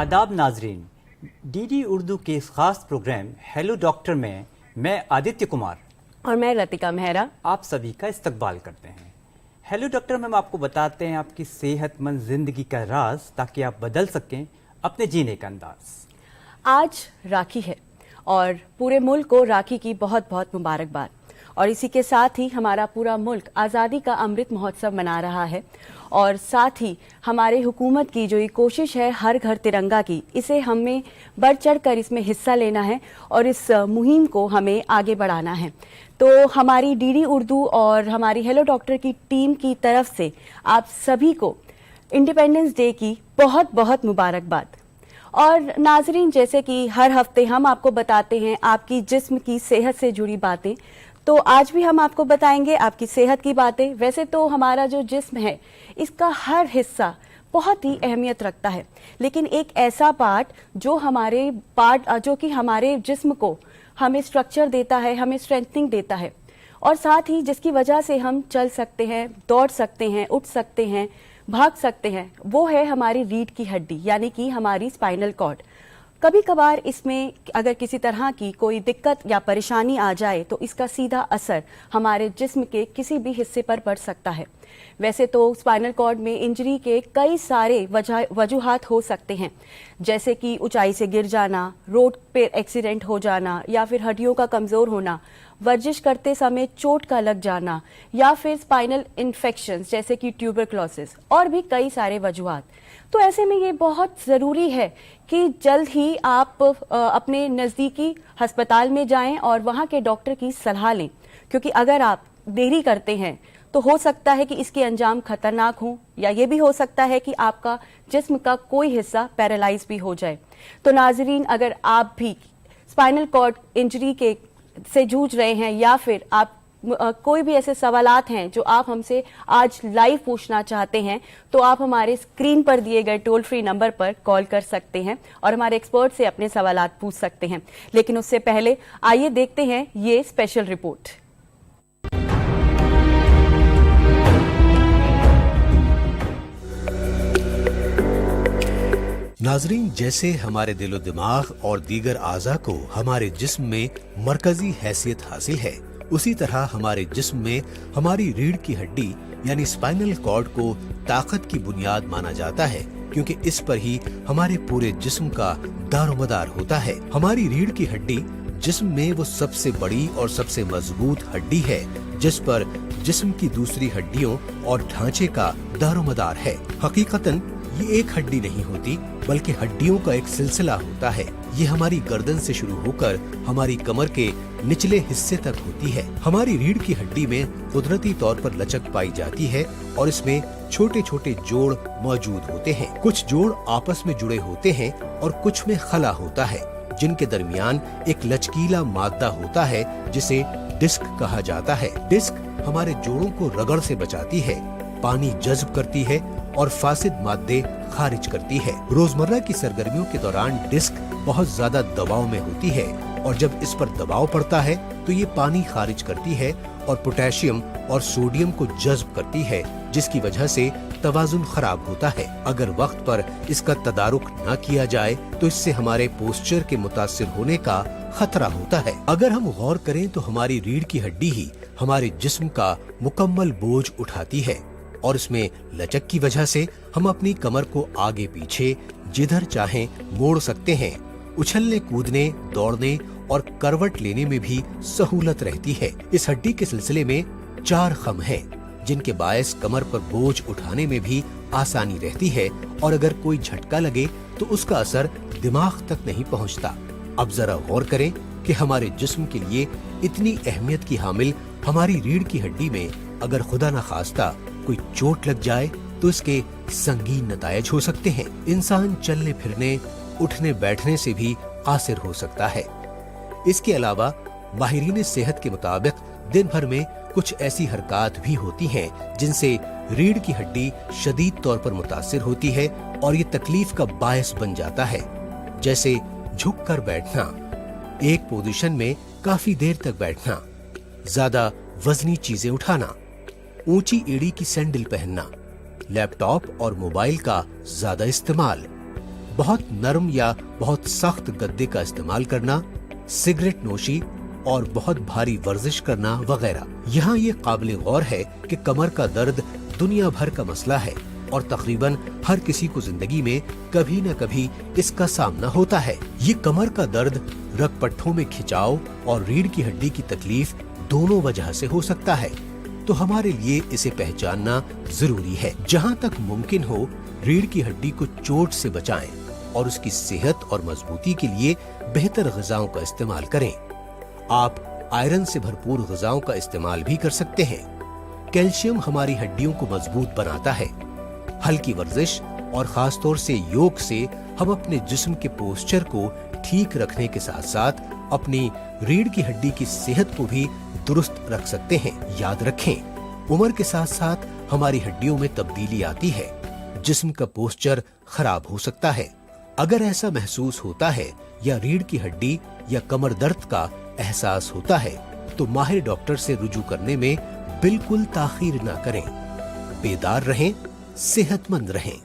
आदाब नाजरीन, डीडी उर्दू के इस खास प्रोग्राम हेलो डॉक्टर में मैं आदित्य कुमार और मैं लतिका मेहरा आप सभी का इस्तकबाल करते हैं। हेलो डॉक्टर में हम आपको बताते हैं आपकी सेहतमंद जिंदगी का राज, ताकि आप बदल सकें अपने जीने का अंदाज। आज राखी है और पूरे मुल्क को राखी की बहुत बहुत मुबारकबाद। और इसी के साथ ही हमारा पूरा मुल्क आज़ादी का अमृत महोत्सव मना रहा है और साथ ही हमारे हुकूमत की जो ये कोशिश है हर घर तिरंगा की, इसे हमें बढ़ चढ़ कर इसमें हिस्सा लेना है और इस मुहिम को हमें आगे बढ़ाना है। तो हमारी डीडी उर्दू और हमारी हेलो डॉक्टर की टीम की तरफ से आप सभी को इंडिपेंडेंस डे की बहुत बहुत मुबारकबाद। और नाजरीन, जैसे कि हर हफ्ते हम आपको बताते हैं आपकी जिस्म की सेहत से जुड़ी बातें, तो आज भी हम आपको बताएंगे आपकी सेहत की बातें। वैसे तो हमारा जो जिस्म है इसका हर हिस्सा बहुत ही अहमियत रखता है, लेकिन एक ऐसा पार्ट जो कि हमारे जिस्म को हमें स्ट्रक्चर देता है, हमें स्ट्रेंथनिंग देता है और साथ ही जिसकी वजह से हम चल सकते हैं, दौड़ सकते हैं, उठ सकते हैं, भाग सकते हैं, वो है हमारी रीढ़ की हड्डी यानी कि हमारी स्पाइनल कॉर्ड। कभी कभार इसमें अगर किसी तरह की कोई दिक्कत या परेशानी आ जाए तो इसका सीधा असर हमारे जिस्म के किसी भी हिस्से पर पड़ सकता है। वैसे तो स्पाइनल कॉर्ड में इंजरी के कई सारे वजूहात हो सकते हैं, जैसे कि ऊंचाई से गिर जाना, रोड पे एक्सीडेंट हो जाना या फिर हड्डियों का कमज़ोर होना, वर्जिश करते समय चोट का लग जाना या फिर स्पाइनल इन्फेक्शंस जैसे कि ट्यूबरक्लोसिस और भी कई सारे वजूहात। तो ऐसे में ये बहुत ज़रूरी है कि जल्द ही आप अपने नज़दीकी अस्पताल में जाएं और वहाँ के डॉक्टर की सलाह लें, क्योंकि अगर आप देरी करते हैं तो हो सकता है कि इसके अंजाम खतरनाक हों या ये भी हो सकता है कि आपका जिस्म का कोई हिस्सा पैरालाइज भी हो जाए। तो नाजरीन, अगर आप भी स्पाइनल कॉर्ड इंजरी से जूझ रहे हैं या फिर आप कोई भी ऐसे सवालात हैं जो आप हमसे आज लाइव पूछना चाहते हैं, तो आप हमारे स्क्रीन पर दिए गए टोल फ्री नंबर पर कॉल कर सकते हैं और हमारे एक्सपर्ट से अपने सवालात पूछ सकते हैं। लेकिन उससे पहले आइए देखते हैं ये स्पेशल रिपोर्ट। नाजरीन, जैसे हमारे दिलो दिमाग और दीगर आज़ा को हमारे जिस्म में मरकजी हैसियत हासिल है, उसी तरह हमारे जिस्म में हमारी रीढ़ की हड्डी यानी स्पाइनल कॉर्ड को ताकत की बुनियाद माना जाता है, क्योंकि इस पर ही हमारे पूरे जिस्म का दारोमदार होता है। हमारी रीढ़ की हड्डी जिस्म में वो सबसे बड़ी और सबसे मजबूत हड्डी है जिस पर जिस्म की दूसरी हड्डियों और ढांचे का दारोमदार है। हकीकतन ये एक हड्डी नहीं होती, बल्कि हड्डियों का एक सिलसिला होता है। ये हमारी गर्दन से शुरू होकर हमारी कमर के निचले हिस्से तक होती है। हमारी रीढ़ की हड्डी में कुदरती तौर पर लचक पाई जाती है और इसमें छोटे छोटे जोड़ मौजूद होते हैं। कुछ जोड़ आपस में जुड़े होते हैं और कुछ में खला होता है, जिनके दरमियान एक लचकीला मादा होता है जिसे डिस्क कहा जाता है। डिस्क हमारे जोड़ों को रगड़ से बचाती है, पानी जज्ब करती है और फासिद मादे खारिज करती है। रोजमर्रा की सरगर्मियों के दौरान डिस्क बहुत ज्यादा दबाव में होती है और जब इस पर दबाव पड़ता है तो ये पानी खारिज करती है और पोटेशियम और सोडियम को जज्ब करती है, जिसकी वजह से तवाजुन खराब होता है। अगर वक्त पर इसका तदारुक न किया जाए तो इससे हमारे पोस्चर के मुतासिर होने का खतरा होता है। अगर हम गौर करें तो हमारी रीढ़ की हड्डी ही हमारे जिस्म का मुकम्मल बोझ उठाती है और इसमें लचक की वजह से हम अपनी कमर को आगे पीछे जिधर चाहें मोड़ सकते हैं। उछलने, कूदने, दौड़ने और करवट लेने में भी सहूलत रहती है। इस हड्डी के सिलसिले में 4 खम हैं, जिनके बायस कमर पर बोझ उठाने में भी आसानी रहती है और अगर कोई झटका लगे तो उसका असर दिमाग तक नहीं पहुंचता। अब जरा गौर करें कि हमारे जिस्म के लिए इतनी अहमियत की हामिल हमारी रीढ़ की हड्डी में अगर खुदा न खास्ता कोई चोट लग जाए तो इसके संगीन नतायज हो सकते हैं। इंसान चलने फिरने, उठने बैठने से भी कासिर हो सकता है। इसके अलावा माहिरीन सेहत के मुताबिक दिन भर में कुछ ऐसी हरकत भी होती हैं जिनसे रीढ़ की हड्डी शदीद तौर पर मुतासिर होती है और ये तकलीफ का बायस बन जाता है, जैसे झुक कर बैठना, एक पोजीशन में काफी देर तक बैठना, ज्यादा वजनी चीजें उठाना, ऊंची एड़ी की सैंडल पहनना, लैपटॉप और मोबाइल का ज्यादा इस्तेमाल, बहुत नरम या बहुत सख्त गद्दे का इस्तेमाल करना, सिगरेट नोशी और बहुत भारी वर्जिश करना वगैरह। यहाँ ये काबिल गौर है कि कमर का दर्द दुनिया भर का मसला है और तकरीबन हर किसी को जिंदगी में कभी न कभी इसका सामना होता है। ये कमर का दर्द रगपट्टों में खिंचाव और रीढ़ की हड्डी की तकलीफ दोनों वजह से हो सकता है, तो हमारे लिए इसे पहचानना जरूरी है। जहाँ तक मुमकिन हो रीढ़ की हड्डी को चोट से बचाएं और उसकी सेहत और मजबूती के लिए बेहतर ग़िज़ाओं का इस्तेमाल करें। आप आयरन से भरपूर ग़िज़ाओं का इस्तेमाल भी कर सकते हैं। कैल्शियम हमारी हड्डियों को मजबूत बनाता है। हल्की वर्जिश और खास तौर से योग से हम अपने जिस्म के पोस्चर को ठीक रखने के साथ साथ अपनी रीढ़ की हड्डी की सेहत को भी दुरुस्त रख सकते हैं। याद रखें, उम्र के साथ साथ हमारी हड्डियों में तब्दीली आती है, जिस्म का पोस्चर खराब हो सकता है। अगर ऐसा महसूस होता है या रीढ़ की हड्डी या कमर दर्द का एहसास होता है तो माहिर डॉक्टर से रुजू करने में बिल्कुल ताखीर न करें। बेदार रहें, सेहतमंद रहें।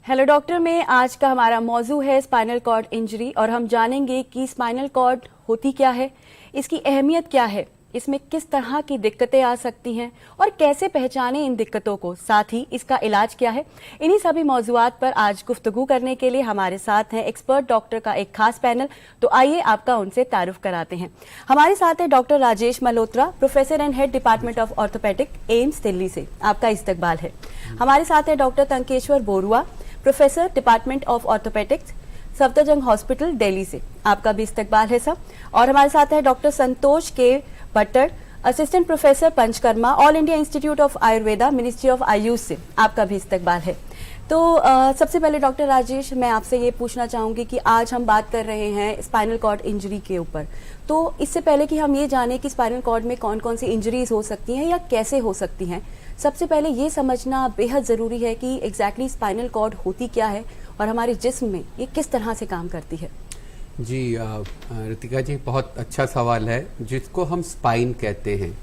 हेलो डॉक्टर में आज का हमारा मौजू है स्पाइनल कॉर्ड इंजरी और हम जानेंगे कि स्पाइनल कॉर्ड होती क्या है, इसकी अहमियत क्या है, इसमें किस तरह की दिक्कतें आ सकती हैं और कैसे पहचानें इन दिक्कतों को, साथ ही इसका इलाज क्या है। इन्हीं सभी मौजुआत पर आज गुफ्तगू करने के लिए हमारे साथ हैं एक्सपर्ट डॉक्टर का एक खास पैनल। तो आइए आपका उनसे तारुफ कराते हैं। हमारे साथ है doctor Rajesh Malhotra, professor and head department of orthopaedic, AIIMS Delhi से। आपका इस्तकबाल है। हमारे साथ है doctor Tankeshwar Borua, professor department of orthopaedics, Safdarjung hospital Delhi से। आपका भी इस्तकबाल है सर। और हमारे साथ है डॉक्टर संतोष के Bhattar, assistant professor panchakarma, all India institute of Ayurveda, ministry of Ayush से। आपका भी इस्तकबाल है। तो सबसे पहले डॉक्टर राजेश, मैं आपसे ये पूछना चाहूंगी कि आज हम बात कर रहे हैं स्पाइनल कॉर्ड इंजरी के ऊपर। तो इससे पहले कि हम ये जानें कि स्पाइनल कॉर्ड में कौन कौन सी इंजरीज हो सकती हैं या कैसे हो सकती हैं, सबसे पहले ये समझना बेहद ज़रूरी है कि एग्जैक्टली स्पाइनल कॉर्ड होती क्या है और हमारे जिस्म में ये किस तरह से काम करती है। जी रितिका जी, बहुत अच्छा सवाल है। जिसको हम स्पाइन कहते हैं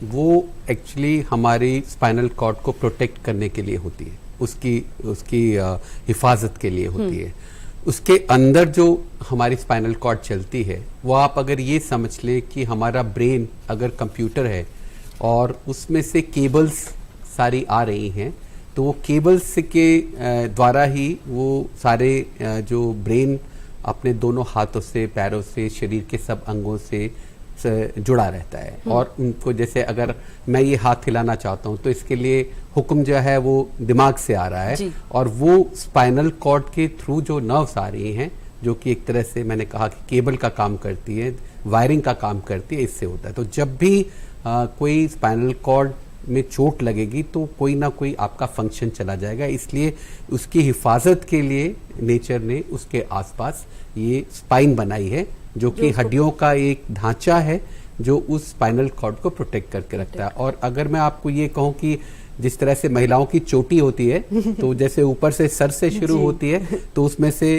वो एक्चुअली हमारी स्पाइनल कॉर्ड को प्रोटेक्ट करने के लिए होती है, उसकी हिफाजत के लिए होती है। उसके अंदर जो हमारी स्पाइनल कॉर्ड चलती है वो आप अगर ये समझ ले कि हमारा ब्रेन अगर कंप्यूटर है और उसमें से केबल्स सारी आ रही हैं, तो वो केबल्स के द्वारा ही वो सारे जो ब्रेन अपने दोनों हाथों से, पैरों से, शरीर के सब अंगों से जुड़ा रहता है। और उनको जैसे अगर मैं ये हाथ हिलाना चाहता हूँ तो इसके लिए हुक्म जो है वो दिमाग से आ रहा है और वो स्पाइनल कॉर्ड के थ्रू जो नर्व्स आ रही हैं, जो कि एक तरह से मैंने कहा कि केबल का काम करती है, वायरिंग का काम करती है, इससे होता है। तो जब भी कोई स्पाइनल कॉर्ड में चोट लगेगी तो कोई ना कोई आपका फंक्शन चला जाएगा। इसलिए उसकी हिफाजत के लिए नेचर ने उसके आसपास ये स्पाइन बनाई है, जो कि हड्डियों का एक ढांचा है जो उस स्पाइनल कॉर्ड को प्रोटेक्ट करके रखता है। और अगर मैं आपको ये कहूँ कि जिस तरह से महिलाओं की चोटी होती है तो जैसे ऊपर से सर से शुरू होती है तो उसमें से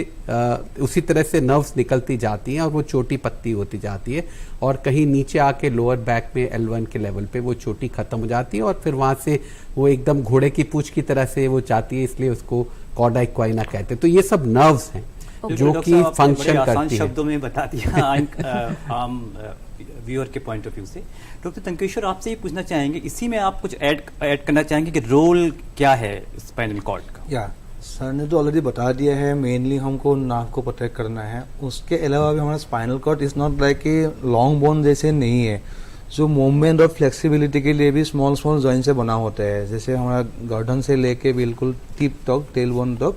उसी तरह से नर्व्स निकलती जाती हैं और वो चोटी पत्ती होती जाती है और कहीं नीचे आके लोअर बैक में L1 के लेवल पे वो चोटी खत्म हो जाती है और फिर वहां से वो एकदम घोड़े की पूंछ की तरह से वो जाती है, इसलिए उसको कॉर्डा इक्वाइना कहते हैं। तो ये सब नर्व्स हैं जो कि फंक्शन करती है। शब्दों में बता दिया आम व्यूअर के पॉइंट ऑफ व्यू से। डॉक्टर तंकेश्वर, आपसे ये पूछना चाहेंगे, इसी में आप कुछ ऐड करना चाहेंगे कि रोल क्या है स्पाइनल कॉर्ड का? या सर ने तो ऑलरेडी बता दिया है, मेनली हमको नाक को प्रोटेक्ट करना है। उसके अलावा भी हमारा spinal cord is not like a long bone जैसे नहीं है, जो मूवमेंट और फ्लेक्सिबिलिटी के लिए भी स्मॉल स्मॉल जॉइंट से बना होता है। जैसे हमारा गर्दन से लेके बिल्कुल टिप तक, टेल बोन तक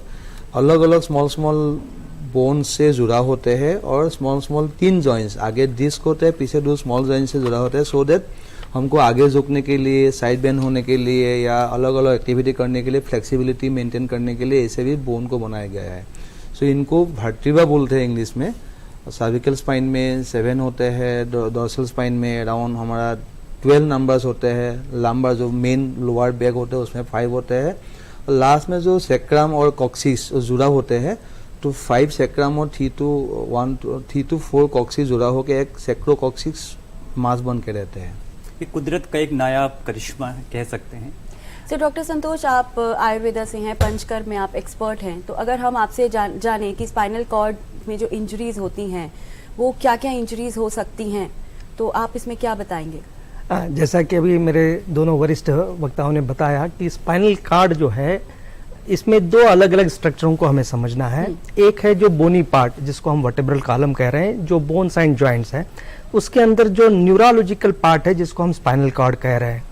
अलग अलग स्मॉल स्मॉल बोन से जुड़ा होते हैं और स्मॉल स्मॉल 3 जॉइंट्स, आगे डिस्क होते हैं, पीछे 2 स्मॉल जॉइंट से जुड़ा होता है, सो दैट हमको आगे झुकने के लिए, साइड बेंड होने के लिए या अलग अलग एक्टिविटी करने के लिए, फ्लेक्सिबिलिटी मेंटेन करने के लिए ऐसे भी बोन को बनाया गया है। सो इनको वर्टिब्रा बोलते हैं इंग्लिश में। सर्विकल स्पाइन में 7 होते हैं, डोर्सल स्पाइन में अराउंड हमारा 12 नंबर्स होते हैं, लंबर जो मेन लोअर बैक होते हैं उसमें 5 होते हैं, और लास्ट में जो सेक्रम और कॉक्सिस जुड़ा होते हैं तो 5 सेक्रम और 3 to 4 कॉक्सिस जुड़ा होकर एक सेक्रोकॉक्सिस मास बन के रहते हैं। ये कुदरत का एक नया करिश्मा कह सकते हैं। तो डॉक्टर संतोष, आप आयुर्वेदा से हैं, पंचकर्म में आप एक्सपर्ट हैं, तो अगर हम आपसे जानें कि स्पाइनल कॉर्ड में जो इंजरीज होती हैं वो क्या क्या इंजरीज हो सकती हैं, तो आप इसमें क्या बताएंगे? जैसा कि अभी मेरे दोनों वरिष्ठ वक्ताओं ने बताया कि स्पाइनल कॉर्ड जो है इसमें दो अलग अलग स्ट्रक्चरों को हमें समझना है। एक है जो बोनी पार्ट जिसको हम वर्टेब्रल कॉलम कह रहे हैं, जो बोन्स एंड जॉइंट्स हैं, उसके अंदर जो न्यूरोलॉजिकल पार्ट है जिसको हम स्पाइनल कॉर्ड कह रहे हैं।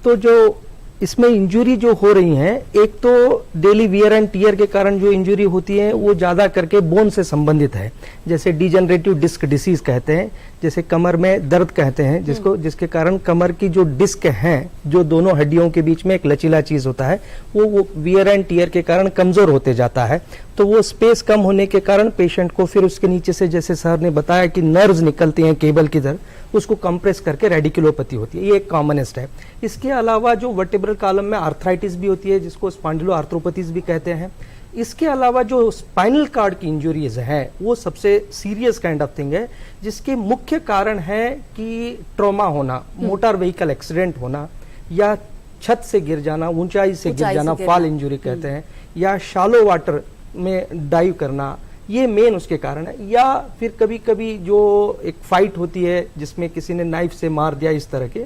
तो जो इसमें इंजरी जो हो रही है, एक तो डेली वियर एंड टीयर के कारण जो इंजरी होती है वो ज्यादा करके बोन से संबंधित है, जैसे डिजेनरेटिव डिस्क डिसीज कहते हैं, जैसे कमर में दर्द कहते हैं जिसके कारण कमर की जो डिस्क हैं, जो दोनों हड्डियों के बीच में एक लचीला चीज होता है, वो वियर एंड टीयर के कारण कमजोर होते जाता है। तो वो स्पेस कम होने के कारण पेशेंट को फिर उसके नीचे से, जैसे सर ने बताया कि नर्व्स निकलती हैं केबल की तरह, उसको कंप्रेस करके रेडिकुलोपैथी होती है। ये एक कॉमनेस्ट है। इसके अलावा जो वर्टेब्रल कॉलम में आर्थराइटिस भी होती है जिसको स्पॉन्डिलो आर्थ्रोपैथीज भी कहते हैं। इसके अलावा जो स्पाइनल कॉर्ड की इंजरीज है वो सबसे सीरियस काइंड ऑफ थिंग है, जिसके मुख्य कारण है कि ट्रॉमा होना, मोटर व्हीकल एक्सीडेंट होना, या छत से गिर जाना, ऊंचाई से गिर जाना, फॉल इंजरी कहते हैं, या शैलो वाटर में डाइव करना, ये मेन उसके कारण है। या फिर कभी कभी जो एक फाइट होती है जिसमें किसी ने नाइफ से मार दिया, इस तरह के।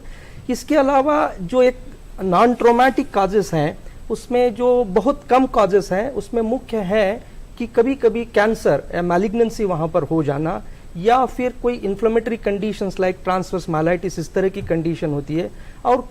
इसके अलावा जो एक नॉन ट्रोमैटिक काजेस हैं उसमें जो बहुत कम कॉजेस हैं, उसमें मुख्य है कि कभी कभी कैंसर या मैलिग्नेंसी वहां पर हो जाना, या फिर कोई inflammatory conditions like transverse myelitis, इस तरह की कंडीशन होती है। और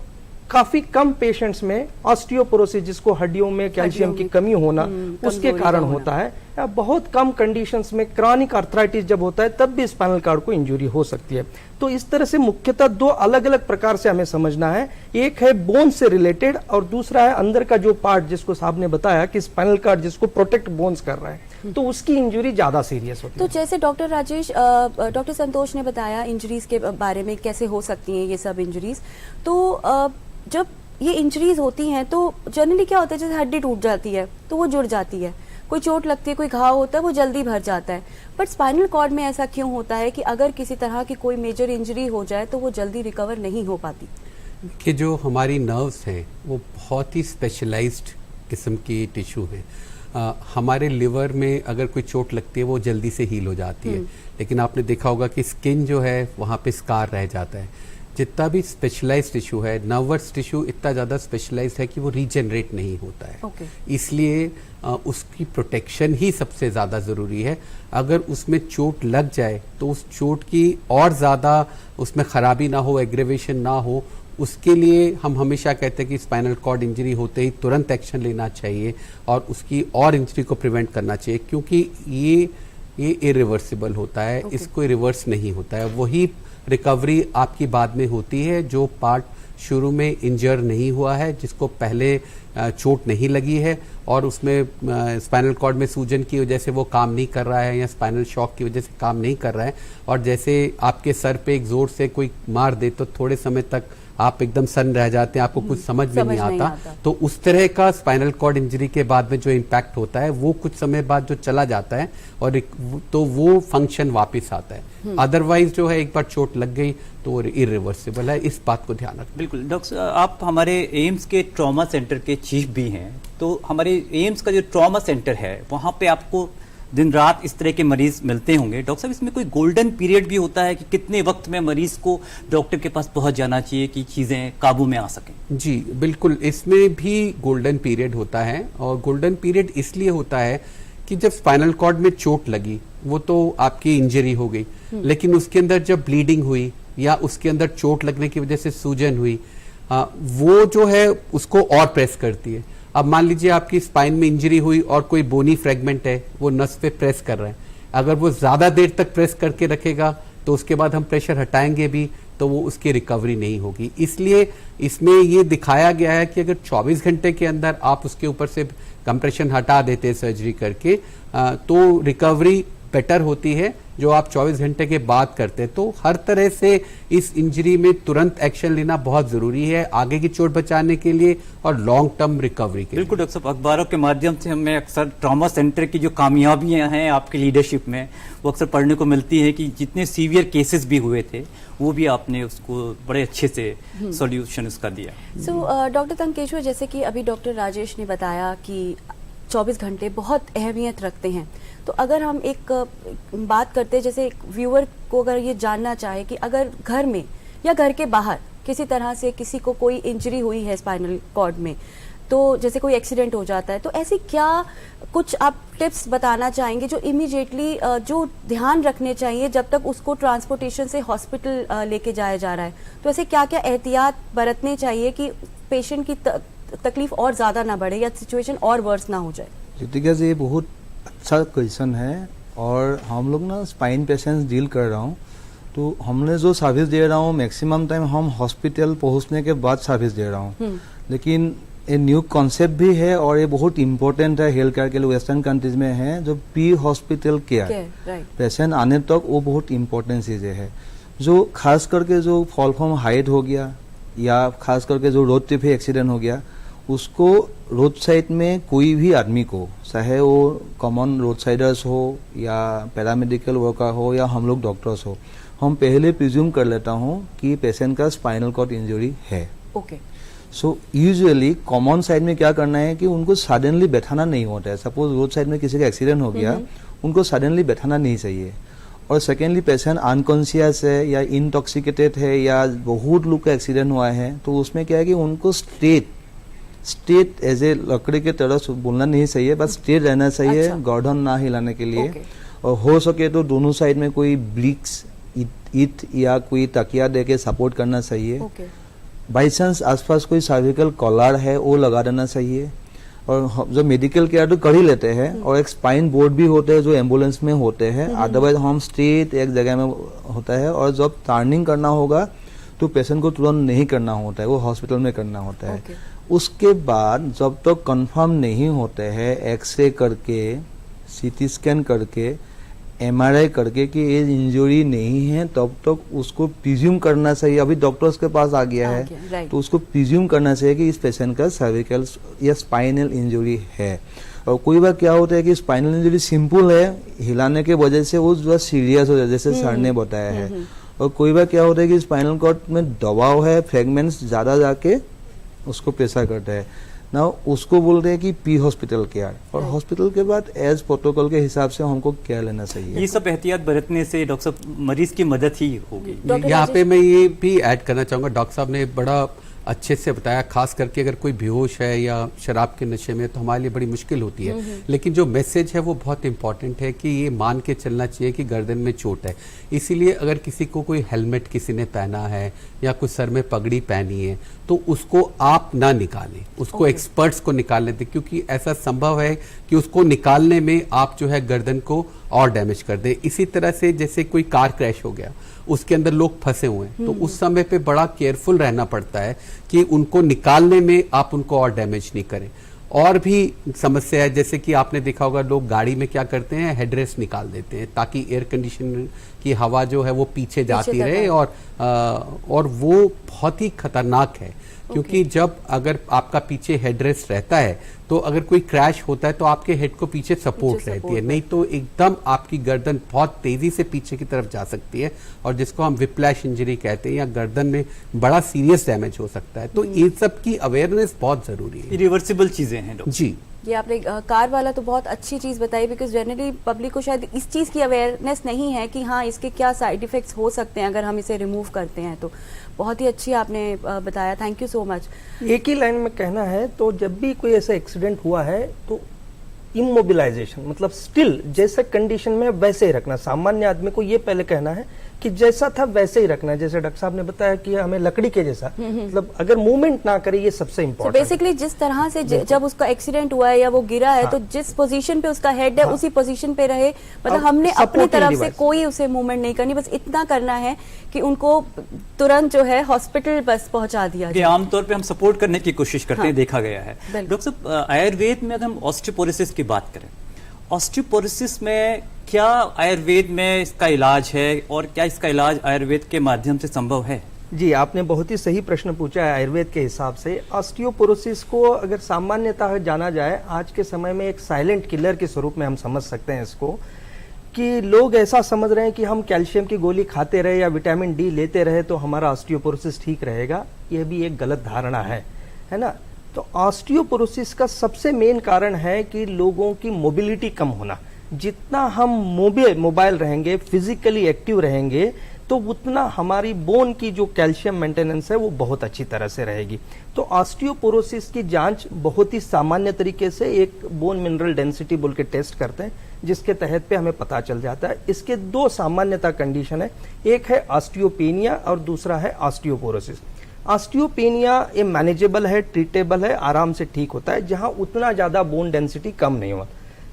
काफी कम पेशेंट्स में ऑस्टियोपोरोसिस, जिसको हड्डियों में कैल्शियम की कमी होना, उसके कारण होता है। या बहुत कम कंडीशंस में क्रॉनिक आर्थराइटिस जब होता है तब भी स्पाइनल कॉर्ड को इंजरी हो सकती है। तो इस तरह से मुख्यतः दो अलग अलग प्रकार से हमें समझना है। एक है बोन से रिलेटेड और दूसरा है अंदर का जो पार्ट जिसको साहब ने बताया कि स्पाइनल कॉर्ड जिसको प्रोटेक्ट बोन्स कर रहा है, तो उसकी इंजरी ज्यादा सीरियस होती है। तो जैसे डॉक्टर राजेश, डॉक्टर संतोष ने बताया इंजरीज के बारे में, कैसे हो सकती हैं ये सब इंजरीज। तो जब ये इंजरीज होती हैं तो जनरली क्या होता है, जैसे हड्डी टूट जाती है तो वो जुड़ जाती है, कोई चोट लगती है, कोई घाव होता है, वो जल्दी भर जाता है। बट स्पाइनल कॉर्ड में ऐसा क्यों होता है कि अगर किसी तरह की कोई मेजर इंजरी हो जाए तो वो जल्दी रिकवर नहीं हो पाती? कि जो हमारी नर्व्स हैं वो बहुत ही स्पेशलाइज्ड किस्म की टिश्यू है। हमारे लिवर में अगर कोई चोट लगती है वो जल्दी से हील हो जाती है, लेकिन आपने देखा होगा कि स्किन जो है वहाँ पे स्कार रह जाता है। जितना भी स्पेशलाइज्ड टिश्यू है, नर्वस टिश्यू इतना ज़्यादा स्पेशलाइज्ड है कि वो रीजनरेट नहीं होता है। इसलिए उसकी प्रोटेक्शन ही सबसे ज़्यादा ज़रूरी है। अगर उसमें चोट लग जाए तो उस चोट की और ज़्यादा उसमें ख़राबी ना हो, एग्रेवेशन ना हो, उसके लिए हम हमेशा कहते हैं कि स्पाइनल कॉर्ड इंजरी होते ही तुरंत एक्शन लेना चाहिए और उसकी और इंजरी को प्रिवेंट करना चाहिए, क्योंकि ये इरिवर्सिबल होता है। इसको रिवर्स नहीं होता है। वही रिकवरी आपकी बाद में होती है जो पार्ट शुरू में इंजर नहीं हुआ है, जिसको पहले चोट नहीं लगी है और उसमें स्पाइनल कॉर्ड में सूजन की वजह से वो काम नहीं कर रहा है या स्पाइनल शॉक की वजह से काम नहीं कर रहा है, और जैसे आपके सर पे एक जोर से कोई मार दे तो थोड़े समय तक आप एकदम सन्न रह जाते हैं, आपको कुछ समझ में नहीं आता। तो उस तरह का स्पाइनल कॉर्ड इंजरी के बाद में जो इम्पैक्ट होता है वो कुछ समय बाद जो चला जाता है और तो वो फंक्शन वापस आता है। अदरवाइज जो है एक बार चोट लग गई तो वो इरिवर्सिबल है, इस बात को ध्यान रखें। बिल्कुल डॉक्टर, आप हमारे एम्स के ट्रॉमा सेंटर के चीफ भी हैं, तो हमारे एम्स का जो ट्रॉमा सेंटर है वहाँ पे आपको दिन रात इस तरह के मरीज मिलते होंगे। डॉक्टर साहब, इसमें कोई गोल्डन पीरियड भी होता है कि कितने वक्त में मरीज को डॉक्टर के पास पहुंच जाना चाहिए कि चीजें काबू में आ सकें? जी बिल्कुल, इसमें भी गोल्डन पीरियड होता है, और गोल्डन पीरियड इसलिए होता है कि जब स्पाइनल कॉर्ड में चोट लगी वो तो आपकी इंजरी हो गई, लेकिन उसके अंदर जब ब्लीडिंग हुई या उसके अंदर चोट लगने की वजह से सूजन हुई, वो जो है उसको और प्रेस करती है। अब मान लीजिए आपकी स्पाइन में इंजरी हुई और कोई बोनी फ्रेगमेंट है, वो नस पे प्रेस कर रहा है, अगर वो ज्यादा देर तक प्रेस करके रखेगा तो उसके बाद हम प्रेशर हटाएंगे भी तो वो उसकी रिकवरी नहीं होगी। इसलिए इसमें ये दिखाया गया है कि अगर 24 घंटे के अंदर आप उसके ऊपर से कंप्रेशन हटा देते हैं सर्जरी करके, तो रिकवरी बेटर होती है जो आप 24 घंटे के बाद करते हैं। तो हर तरह से इस इंजरी में तुरंत एक्शन लेना बहुत जरूरी है आगे की चोट बचाने के लिए और लॉन्ग टर्म रिकवरी के लिए। बिल्कुल डॉक्टर साहब, अखबारों के माध्यम से हमें अक्सर ट्रॉमा सेंटर की जो कामयाबियां हैं आपकी लीडरशिप में, वो अक्सर पढ़ने को मिलती है कि जितने सीवियर केसेस भी हुए थे वो भी आपने उसको बड़े अच्छे से सॉल्यूशन उसका दिया। सो डॉक्टर तंकेश्वर, जैसे कि अभी डॉक्टर राजेश ने बताया कि 24 घंटे बहुत अहमियत रखते हैं, तो अगर हम एक बात करते हैं, जैसे एक व्यूअर को अगर ये जानना चाहे कि अगर घर में या घर के बाहर किसी तरह से किसी को कोई इंजरी हुई है स्पाइनल कॉर्ड में, तो जैसे कोई एक्सीडेंट हो जाता है, तो ऐसी क्या कुछ आप टिप्स बताना चाहेंगे जो इमीडिएटली जो ध्यान रखने चाहिए जब तक उसको ट्रांसपोर्टेशन से हॉस्पिटल लेके जाया जा रहा है, तो ऐसे क्या क्या एहतियात बरतने चाहिए कि पेशेंट की तकलीफ और ज्यादा ना बढ़े या सिचुएशन और वर्स ना हो जाए? रितिका जी, ये बहुत अच्छा क्वेश्चन है और हम लोग ना स्पाइन पेशेंट्स डील कर रहा हूँ, तो हमने जो सर्विस दे रहा हूँ मैक्सिमम टाइम हम हॉस्पिटल पहुँचने के बाद सर्विस दे रहा हूँ, लेकिन ये न्यू कॉन्सेप्ट भी है और ये बहुत इंपॉर्टेंट है हेल्थ केयर के लिए। वेस्टर्न कंट्रीज में है जो प्री हॉस्पिटल केयर, पेशेंट आने तक वो बहुत इंपॉर्टेंट चीजें है, जो खास करके जो फॉल फ्रॉम हाइट हो गया या खास करके जो रोड ट्रिप एक्सीडेंट हो गया, उसको रोड साइड में कोई भी आदमी को, चाहे वो कॉमन रोड साइडर्स हो या पैरामेडिकल वर्कर हो या हम लोग डॉक्टर्स हो, हम पहले प्रिज्यूम कर लेता हूँ कि पेशेंट का स्पाइनल कॉर्ड इंजरी है। Okay. So usually common side में क्या करना है कि उनको सडनली बैठाना नहीं होता है। सपोज रोड साइड में किसी का एक्सीडेंट हो गया, उनको सडनली बैठाना नहीं चाहिए। और सेकेंडली पेशेंट अनकॉन्शियस है या इंटॉक्सिकेटेड है या बहुत लोग का एक्सीडेंट हुआ है, तो उसमें क्या है कि उनको स्ट्रेट एज ए लकड़ी के तरह बोलना नहीं चाहिए, बस स्ट्रेट रहना चाहिए। अच्छा। गर्दन ना हिलाने के लिए। और हो सके तो दोनों साइड में कोई ब्रिक्स, ईट या कोई तकिया दे के सपोर्ट करना चाहिए। बाई चांस आसपास कोई सर्विकल कॉलर है वो लगा देना चाहिए। और जो मेडिकल केयर तो कर ही लेते हैं, और एक स्पाइन बोर्ड भी होते हैं जो एम्बुलेंस में होते हैं, अदरवाइज हम स्ट्रेट एक जगह में होता है। और जब टर्निंग करना होगा तो पेशेंट को तुरंत नहीं करना होता है, वो हॉस्पिटल में करना होता है। उसके बाद जब तक कंफर्म नहीं होते हैं, एक्सरे करके, सीटी स्कैन करके, एमआरआई करके कि ये इंजरी नहीं है, तब तक उसको प्रिज्यूम करना चाहिए। अभी डॉक्टर्स के पास आ गया है तो उसको प्रिज्यूम करना चाहिए कि इस पेशेंट का सर्विकल या स्पाइनल इंजरी है। और कोई बार क्या होता है कि स्पाइनल इंजरी सिंपल है, हिलाने के वजह से वो जो सीरियस हो जाए, जैसे सर ने बताया है। और कोई बार क्या होता है कि स्पाइनल कॉर्ड में दबाव है, फ्रेगमेंट्स ज्यादा जाके उसको प्रेशर करता है ना, उसको बोलते हैं कि प्री हॉस्पिटल केयर। और हॉस्पिटल के बाद एज प्रोटोकॉल के हिसाब से हमको केयर लेना चाहिए। ये सब एहतियात बरतने से डॉक्टर साहब मरीज की मदद ही होगी। यहाँ पे मैं ये भी ऐड करना चाहूंगा, डॉक्टर साहब ने बड़ा अच्छे से बताया, खास करके अगर कोई बेहोश है या शराब के नशे में तो हमारे लिए बड़ी मुश्किल होती है। लेकिन जो मैसेज है वो बहुत इंपॉर्टेंट है कि ये मान के चलना चाहिए कि गर्दन में चोट है। इसीलिए अगर किसी को कोई हेलमेट किसी ने पहना है या कुछ सर में पगड़ी पहनी है तो उसको आप ना निकालें, उसको एक्सपर्ट्स को निकालने दें, क्योंकि ऐसा संभव है कि उसको निकालने में आप जो है गर्दन को और डैमेज कर दें। इसी तरह से जैसे कोई कार क्रैश हो गया, उसके अंदर लोग फंसे हुए हैं, तो उस समय पे बड़ा केयरफुल रहना पड़ता है कि उनको निकालने में आप उनको और डैमेज नहीं करें। और भी समस्या है, जैसे कि आपने देखा होगा लोग गाड़ी में क्या करते हैं, हेडरेस्ट निकाल देते हैं ताकि एयर कंडीशनर की हवा जो है वो पीछे जाती रहे। और वो बहुत ही खतरनाक है, क्योंकि जब अगर आपका पीछे हेडरेस्ट रहता है तो अगर कोई क्रैश होता है तो आपके हेड को पीछे सपोर्ट रहती है, नहीं तो एकदम आपकी गर्दन बहुत तेजी से पीछे की तरफ जा सकती है, और जिसको हम विप्लैश इंजरी कहते हैं, या गर्दन में बड़ा सीरियस डैमेज हो सकता है। तो इन सब की अवेयरनेस बहुत जरूरी है। इरिवर्सिबल चीजें हैं डॉक्टर जी। ये आपने कार वाला तो बहुत अच्छी चीज बताई, बिकॉज जनरली पब्लिक को शायद इस चीज की अवेयरनेस नहीं है कि हाँ इसके क्या साइड इफेक्ट्स हो सकते हैं अगर हम इसे रिमूव करते हैं। तो बहुत ही अच्छी आपने बताया, थैंक यू सो मच। एक ही लाइन में कहना है तो जब भी कोई ऐसा एक्सीडेंट हुआ है तो इमोबिलाइजेशन, मतलब स्टिल जैसे कंडीशन में वैसे ही रखना। सामान्य आदमी को ये पहले कहना है कि जैसा था वैसे ही रखना है। जैसे डॉक्टर साहब ने बताया कि हमें लकड़ी के जैसा, मतलब अगर मूवमेंट ना करे, ये सबसे इम्पोर्टेंट। बेसिकली जिस तरह से जब उसका एक्सीडेंट हुआ है या वो गिरा है, तो जिस पोजीशन पे उसका हेड है उसी पोजीशन पे रहे, मतलब हमने अपनी तरफ से कोई उसे मूवमेंट नहीं करनी, बस इतना करना है कि उनको तुरंत जो है हॉस्पिटल बस पहुंचा दिया जाए। आमतौर पे हम सपोर्ट करने की कोशिश करते हैं, देखा गया है। डॉक्टर साहब, आयुर्वेद में अगर हम ऑस्टियोपोरोसिस की बात करें, ऑस्टियोपोरोसिस में क्या आयुर्वेद में इसका इलाज है और क्या इसका इलाज आयुर्वेद के माध्यम से संभव है? जी, आपने बहुत ही सही प्रश्न पूछा है। आयुर्वेद के हिसाब से ऑस्टियोपोरोसिस को अगर सामान्यतः जाना जाए आज के समय में एक साइलेंट किलर के स्वरूप में हम समझ सकते हैं इसको, कि लोग ऐसा समझ रहे हैं कि हम कैल्शियम की गोली खाते रहे या विटामिन डी लेते रहे तो हमारा ऑस्टियोपोरोसिस ठीक रहेगा। यह भी एक गलत धारणा है ना। तो ऑस्टियोपोरोसिस का सबसे मेन कारण है कि लोगों की मोबिलिटी कम होना। जितना हम मोबाइल रहेंगे, फिजिकली एक्टिव रहेंगे, तो उतना हमारी बोन की जो कैल्शियम मेंटेनेंस है वो बहुत अच्छी तरह से रहेगी। तो ऑस्टियोपोरोसिस की जांच बहुत ही सामान्य तरीके से एक बोन मिनरल डेंसिटी बोल के टेस्ट करते हैं, जिसके तहत पे हमें पता चल जाता है। इसके दो सामान्यता कंडीशन है, एक है ऑस्टियोपेनिया और दूसरा है ऑस्टियोपोरोसिस। ऑस्टियोपेनिया ये मैनेजेबल है, ट्रीटेबल है, आराम से ठीक होता है, जहां उतना ज्यादा बोन डेंसिटी कम नहीं हुआ,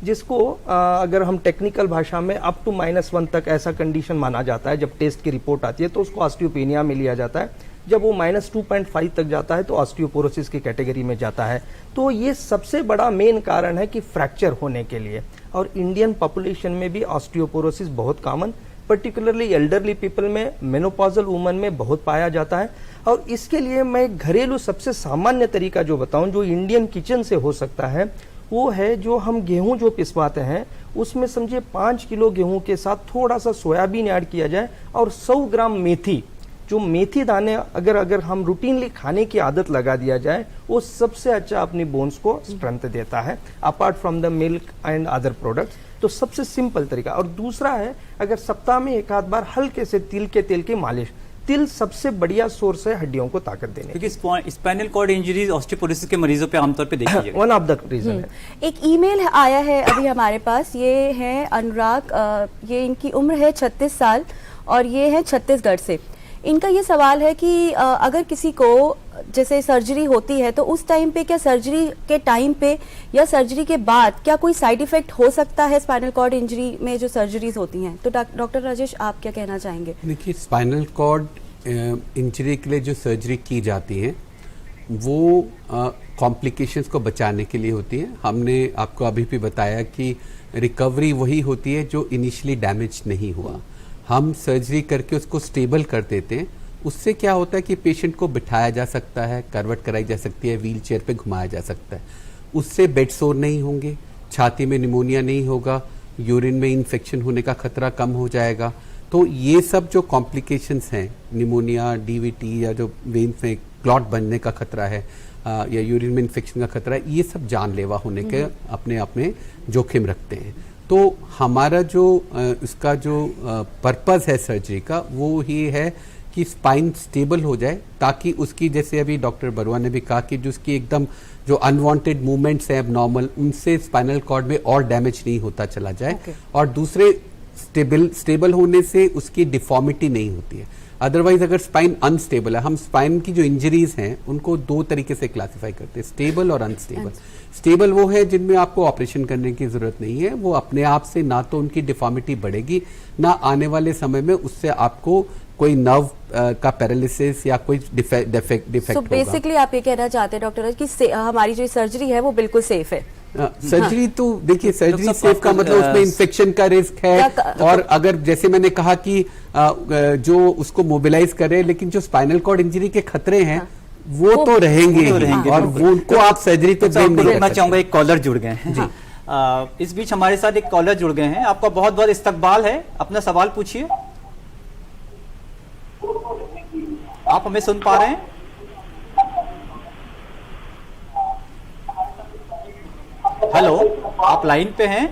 जिसको अगर हम टेक्निकल भाषा में अप टू -1 तक ऐसा कंडीशन माना जाता है। जब टेस्ट की रिपोर्ट आती है तो उसको ऑस्टियोपेनिया में लिया जाता है। जब वो -2.5 तक जाता है तो ऑस्टियोपोरोसिस की कैटेगरी में जाता है। तो ये सबसे बड़ा मेन कारण है कि फ्रैक्चर होने के लिए। और इंडियन पॉपुलेशन में भी ऑस्टियोपोरोसिस बहुत कॉमन, पर्टिकुलरली एल्डरली पीपल में, मेनोपॉजल वुमन में बहुत पाया जाता है। और इसके लिए मैं घरेलू सबसे सामान्य तरीका जो बताऊं, जो इंडियन किचन से हो सकता है, वो है जो हम गेहूं जो पिसवाते हैं उसमें समझिए 5 किलो गेहूं के साथ थोड़ा सा सोयाबीन ऐड किया जाए और 100 ग्राम मेथी, जो मेथी दाने अगर हम रूटीनली खाने की आदत लगा दिया जाए, वो सबसे अच्छा अपनी बोन्स को स्ट्रेंथ देता है, apart from the milk and other products. तो सबसे सिंपल तरीका। और दूसरा है, अगर सप्ताह में एक आध बार हल्के से तिल के तेल की मालिश। तिल सबसे बढ़िया सोर्स है हड्डियों को ताकत देने, क्योंकि स्पाइनल कॉर्ड इंजरीज ऑस्टियोपोरोसिस के मरीजों पे आमतौर पे देखी जाएगी। वन ऑफ द रीजन है। एक ईमेल आया है अभी हमारे पास, ये है अनुराग, ये इनकी उम्र है 36 साल और ये है छत्तीसगढ़ से। इनका ये सवाल है कि अगर किसी को जैसे सर्जरी होती है तो उस टाइम पे, क्या सर्जरी के टाइम पे या सर्जरी के बाद क्या कोई साइड इफेक्ट हो सकता है स्पाइनल कॉर्ड इंजरी में जो सर्जरीज होती हैं? तो डॉक्टर राजेश, आप क्या कहना चाहेंगे? देखिए, स्पाइनल कॉर्ड इंजरी के लिए जो सर्जरी की जाती है वो कॉम्प्लिकेशंस को बचाने के लिए होती है। हमने आपको अभी भी बताया कि रिकवरी वही होती है जो इनिशियली डैमेज नहीं हुआ। हम सर्जरी करके उसको स्टेबल कर देते हैं। उससे क्या होता है कि पेशेंट को बिठाया जा सकता है, करवट कराई जा सकती है, व्हील चेयर पर घुमाया जा सकता है। उससे बेड सोर नहीं होंगे, छाती में निमोनिया नहीं होगा, यूरिन में इन्फेक्शन होने का खतरा कम हो जाएगा। तो ये सब जो कॉम्प्लिकेशंस हैं, निमोनिया, डीवीटी या जो वेन्स में क्लॉट बनने का खतरा है या यूरिन में इन्फेक्शन का खतरा है, ये सब जानलेवा होने के अपने आप में जोखिम रखते हैं। तो हमारा जो इसका जो पर्पस है सर्जरी का, वो ही है कि स्पाइन स्टेबल हो जाए, ताकि उसकी, जैसे अभी डॉक्टर बरुआ ने भी कहा, कि जो उसकी एकदम जो अनवांटेड मूवमेंट्स हैं एबनॉर्मल, उनसे स्पाइनल कॉर्ड में और डैमेज नहीं होता चला जाए। और दूसरे, स्टेबल होने से उसकी डिफॉर्मिटी नहीं होती है। अदरवाइज अगर स्पाइन अनस्टेबल है, हम स्पाइन की जो इंजरीज हैं उनको दो तरीके से क्लासिफाई करते हैं, स्टेबल और अनस्टेबल। स्टेबल वो है जिनमें आपको ऑपरेशन करने की जरूरत नहीं है, वो अपने आप से ना तो उनकी डिफॉर्मिटी बढ़ेगी, ना आने वाले समय में उससे आपको कोई नर्व का पैरालिसिस या कोई डिफेक्ट होगा। बेसिकली आप ये कहना चाहते हैं डॉक्टर कि हमारी जो सर्जरी है वो बिल्कुल सेफ है? सर्जरी तो देखिए, सर्जरी सेफ का मतलब उसमें इन्फेक्शन का रिस्क है। और अगर जैसे मैंने कहा कि जो उसको मोबिलाइज करे, लेकिन जो स्पाइनल कॉर्ड इंजरी के खतरे हैं वो तो रहेंगे और वो उनको आप सर्जरी पे ब्लेम नहीं कर सकते। मैं चाहूंगा, एक कॉलर जुड़ गए हैं जी। इस बीच हमारे साथ एक कॉलर जुड़ गए हैं। आपका बहुत बहुत इस्तकबाल है, अपना सवाल पूछिए। आप हमें सुन पा रहे हैं? हेलो, आप लाइन पे हैं?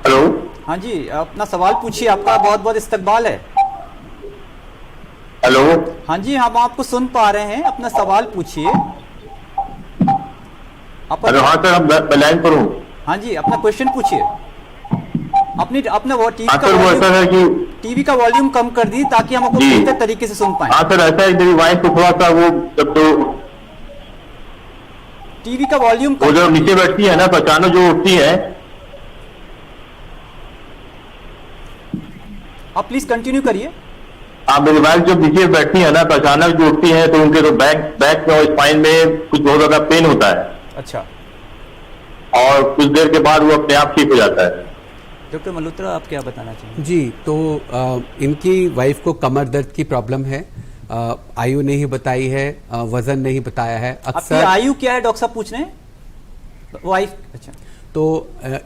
हेलो, हाँ जी, अपना सवाल पूछिए, आपका बहुत बहुत इस्तकबाल है। हेलो, हाँ जी, हम आपको सुन पा रहे हैं, अपना सवाल पूछिए। हेलो, हाँ सर, मैं लाइन पर हूँ। हाँ जी, अपना क्वेश्चन पूछिए। अपना वो टीवी का वॉल्यूम कम कर दी ताकि हम आपको बेहतर तरीके से सुन पाए। हाँ सर, ऐसा है, मेरी वाइफ को थोड़ा सा वो जब तो टीवी का वॉल्यूम वो जो नीचे बैठती है ना, तो अचानक जो उठती है। आप प्लीज कंटिन्यू करिए। आप, मेरी वाइफ जब नीचे बैठती है ना, तो अचानक जो उठती है तो उनके तो बैक में और स्पाइन में कुछ बहुत ज्यादा पेन होता है। अच्छा। और कुछ देर के बाद वो अपने आप ठीक हो जाता है। डॉक्टर मल्होत्रा, आप क्या बताना चाहेंगे? जी, तो इनकी वाइफ को कमर दर्द की प्रॉब्लम है, आयु नहीं बताई है, वजन नहीं बताया है। आपकी अक्सर आयु क्या है डॉक्टर साहब पूछ रहे हैं? वाइफ, अच्छा। तो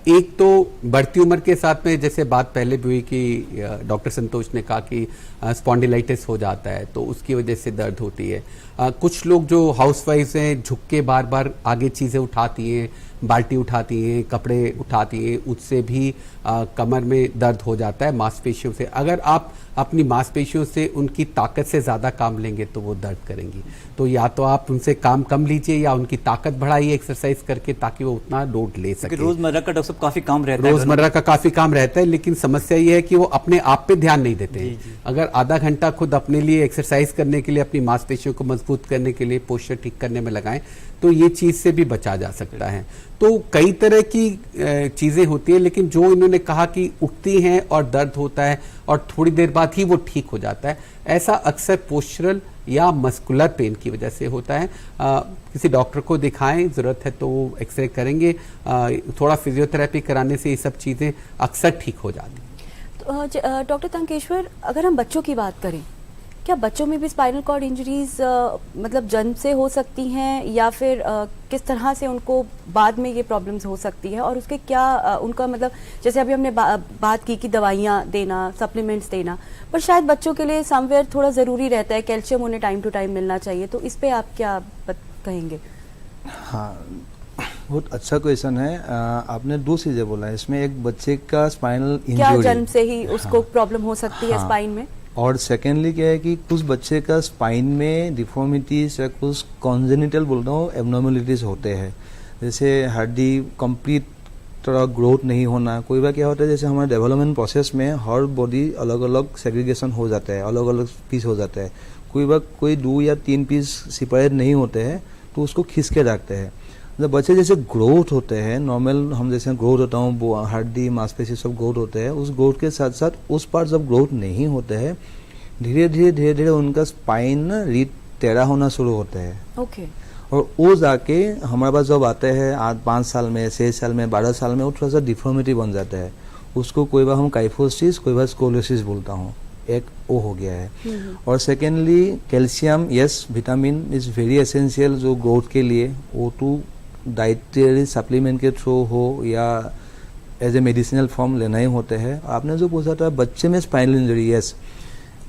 एक तो बढ़ती उम्र के साथ में जैसे बात पहले भी हुई कि डॉक्टर संतोष ने कहा कि स्पॉन्डिलाइटिस हो जाता है तो उसकी वजह से दर्द होती है। कुछ लोग जो हाउसवाइफ्स हैं झुक के बार बार आगे चीज़ें उठाती हैं, बाल्टी उठाती हैं, कपड़े उठाती हैं, उससे भी कमर में दर्द हो जाता है मांसपेशियों से। अगर आप अपनी मांसपेशियों से उनकी ताकत से ज़्यादा काम लेंगे तो वो दर्द करेंगी। तो या तो आप उनसे काम कम लीजिए या उनकी ताकत बढ़ाइए एक्सरसाइज करके, ताकि वो उतना लोड ले सके। रोजमर्रा का डॉक्टर साहब काफी काम रहता है, रोजमर्रा का काफी काम रहता है, लेकिन समस्या ये है कि वो अपने आप पे ध्यान नहीं देते हैं। अगर आधा घंटा खुद अपने लिए एक्सरसाइज करने के लिए, अपनी मांसपेशियों को मजबूत करने के लिए, पोस्चर ठीक करने में लगाएं तो ये चीज से भी बचा जा सकता है। तो कई तरह की चीजें होती है, लेकिन जो इन्होंने कहा कि उठती हैं और दर्द होता है और थोड़ी देर बाद ही वो ठीक हो जाता है, ऐसा अक्सर पोस्चरल या मस्कुलर पेन की वजह से होता है। किसी डॉक्टर को दिखाएं, जरूरत है तो वो एक्सरे करेंगे, थोड़ा फिजियोथेरेपी कराने से ये सब चीजें अक्सर ठीक हो जाती हैं। तो डॉक्टर तंकेश्वर, अगर हम बच्चों की बात करें, क्या बच्चों में भी स्पाइनल कॉर्ड इंजरीज मतलब जन्म से हो सकती हैं या फिर किस तरह से उनको बाद में ये प्रॉब्लम्स हो सकती है, और उसके क्या उनका मतलब, जैसे अभी हमने बात की कि दवाइयाँ देना, सप्लीमेंट्स देना, पर शायद बच्चों के लिए समवेयर थोड़ा ज़रूरी रहता है, कैल्शियम उन्हें टाइम टू टाइम मिलना चाहिए, तो इस पे आप क्या कहेंगे? हाँ, बहुत अच्छा क्वेश्चन है। आपने दो चीजें बोला है इसमें, एक बच्चे का स्पाइनल इंजरी, क्या जन्म से ही उसको प्रॉब्लम हो सकती है हाँ, स्पाइन में, और सेकेंडली क्या है कि कुछ बच्चे का स्पाइन में डिफॉर्मिटीज या कुछ कॉन्जेनिटल बोल रहा हूँ एब्नॉर्मलिटीज होते हैं, जैसे हड्डी कंप्लीट तरह ग्रोथ नहीं होना। कोई बार क्या होता है, जैसे हमारे डेवलपमेंट प्रोसेस में हर बॉडी अलग अलग सेग्रीगेशन हो जाता है, अलग अलग पीस हो जाता है। कोई बार कोई 2 या 3 पीस सेपरेट नहीं होते हैं तो उसको खींच के रखते हैं। जब बच्चे जैसे ग्रोथ होते हैं, नॉर्मल हम जैसे ग्रोथ होता हूँ, हड्डी मांसपेशी सब ग्रोथ होते हैं, उस ग्रोथ के साथ साथ उस पार्ट जब ग्रोथ नहीं होते हैं, धीरे धीरे उनका स्पाइन रीड टेढ़ा होना शुरू होता है। ओके। और वो जाके हमारे पास जब आते हैं 5 साल में, 6 साल में, 12 साल में, वो थोड़ा सा डिफॉर्मिटी बन जाता है। उसको कोई बार हम काइफोसिस, कोई बार स्कोलोसिस बोलता हूँ, एक वो हो गया है। और secondly calcium, yes, vitamin is very essential जो ग्रोथ के लिए, वो टू डाइटरी सप्लीमेंट के थ्रू हो या एज ए मेडिसिनल फॉर्म लेना ही होते हैं। आपने जो पूछा था बच्चे में स्पाइनल इंजरी, यस,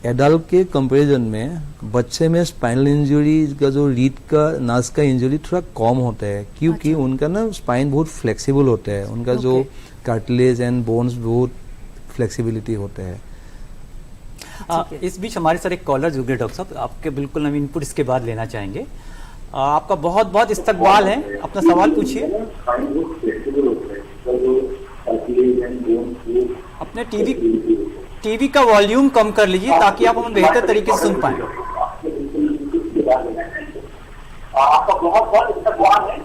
एडल्ट के कंपैरिजन में बच्चे में स्पाइनल इंजरी का जो रीढ़ का नस का इंजरी थोड़ा कम होता है, क्योंकि उनका ना स्पाइन बहुत फ्लेक्सिबल होता है, उनका जो कार्टिलेज एंड बोन्स बहुत फ्लेक्सिबिलिटी होते हैं। इस बीच हमारे सारे कॉलर जुड़ गए डॉक्टर साहब, आपके बिल्कुल हम इनपुट इसके बाद लेना चाहेंगे। आपका बहुत बहुत इस्तकबाल है, अपना सवाल पूछिए। अपने टीवी का वॉल्यूम कम कर लीजिए ताकि आप हमें बेहतर तरीके से सुन पाएं। आपका बहुत बहुत इस्तकबाल है।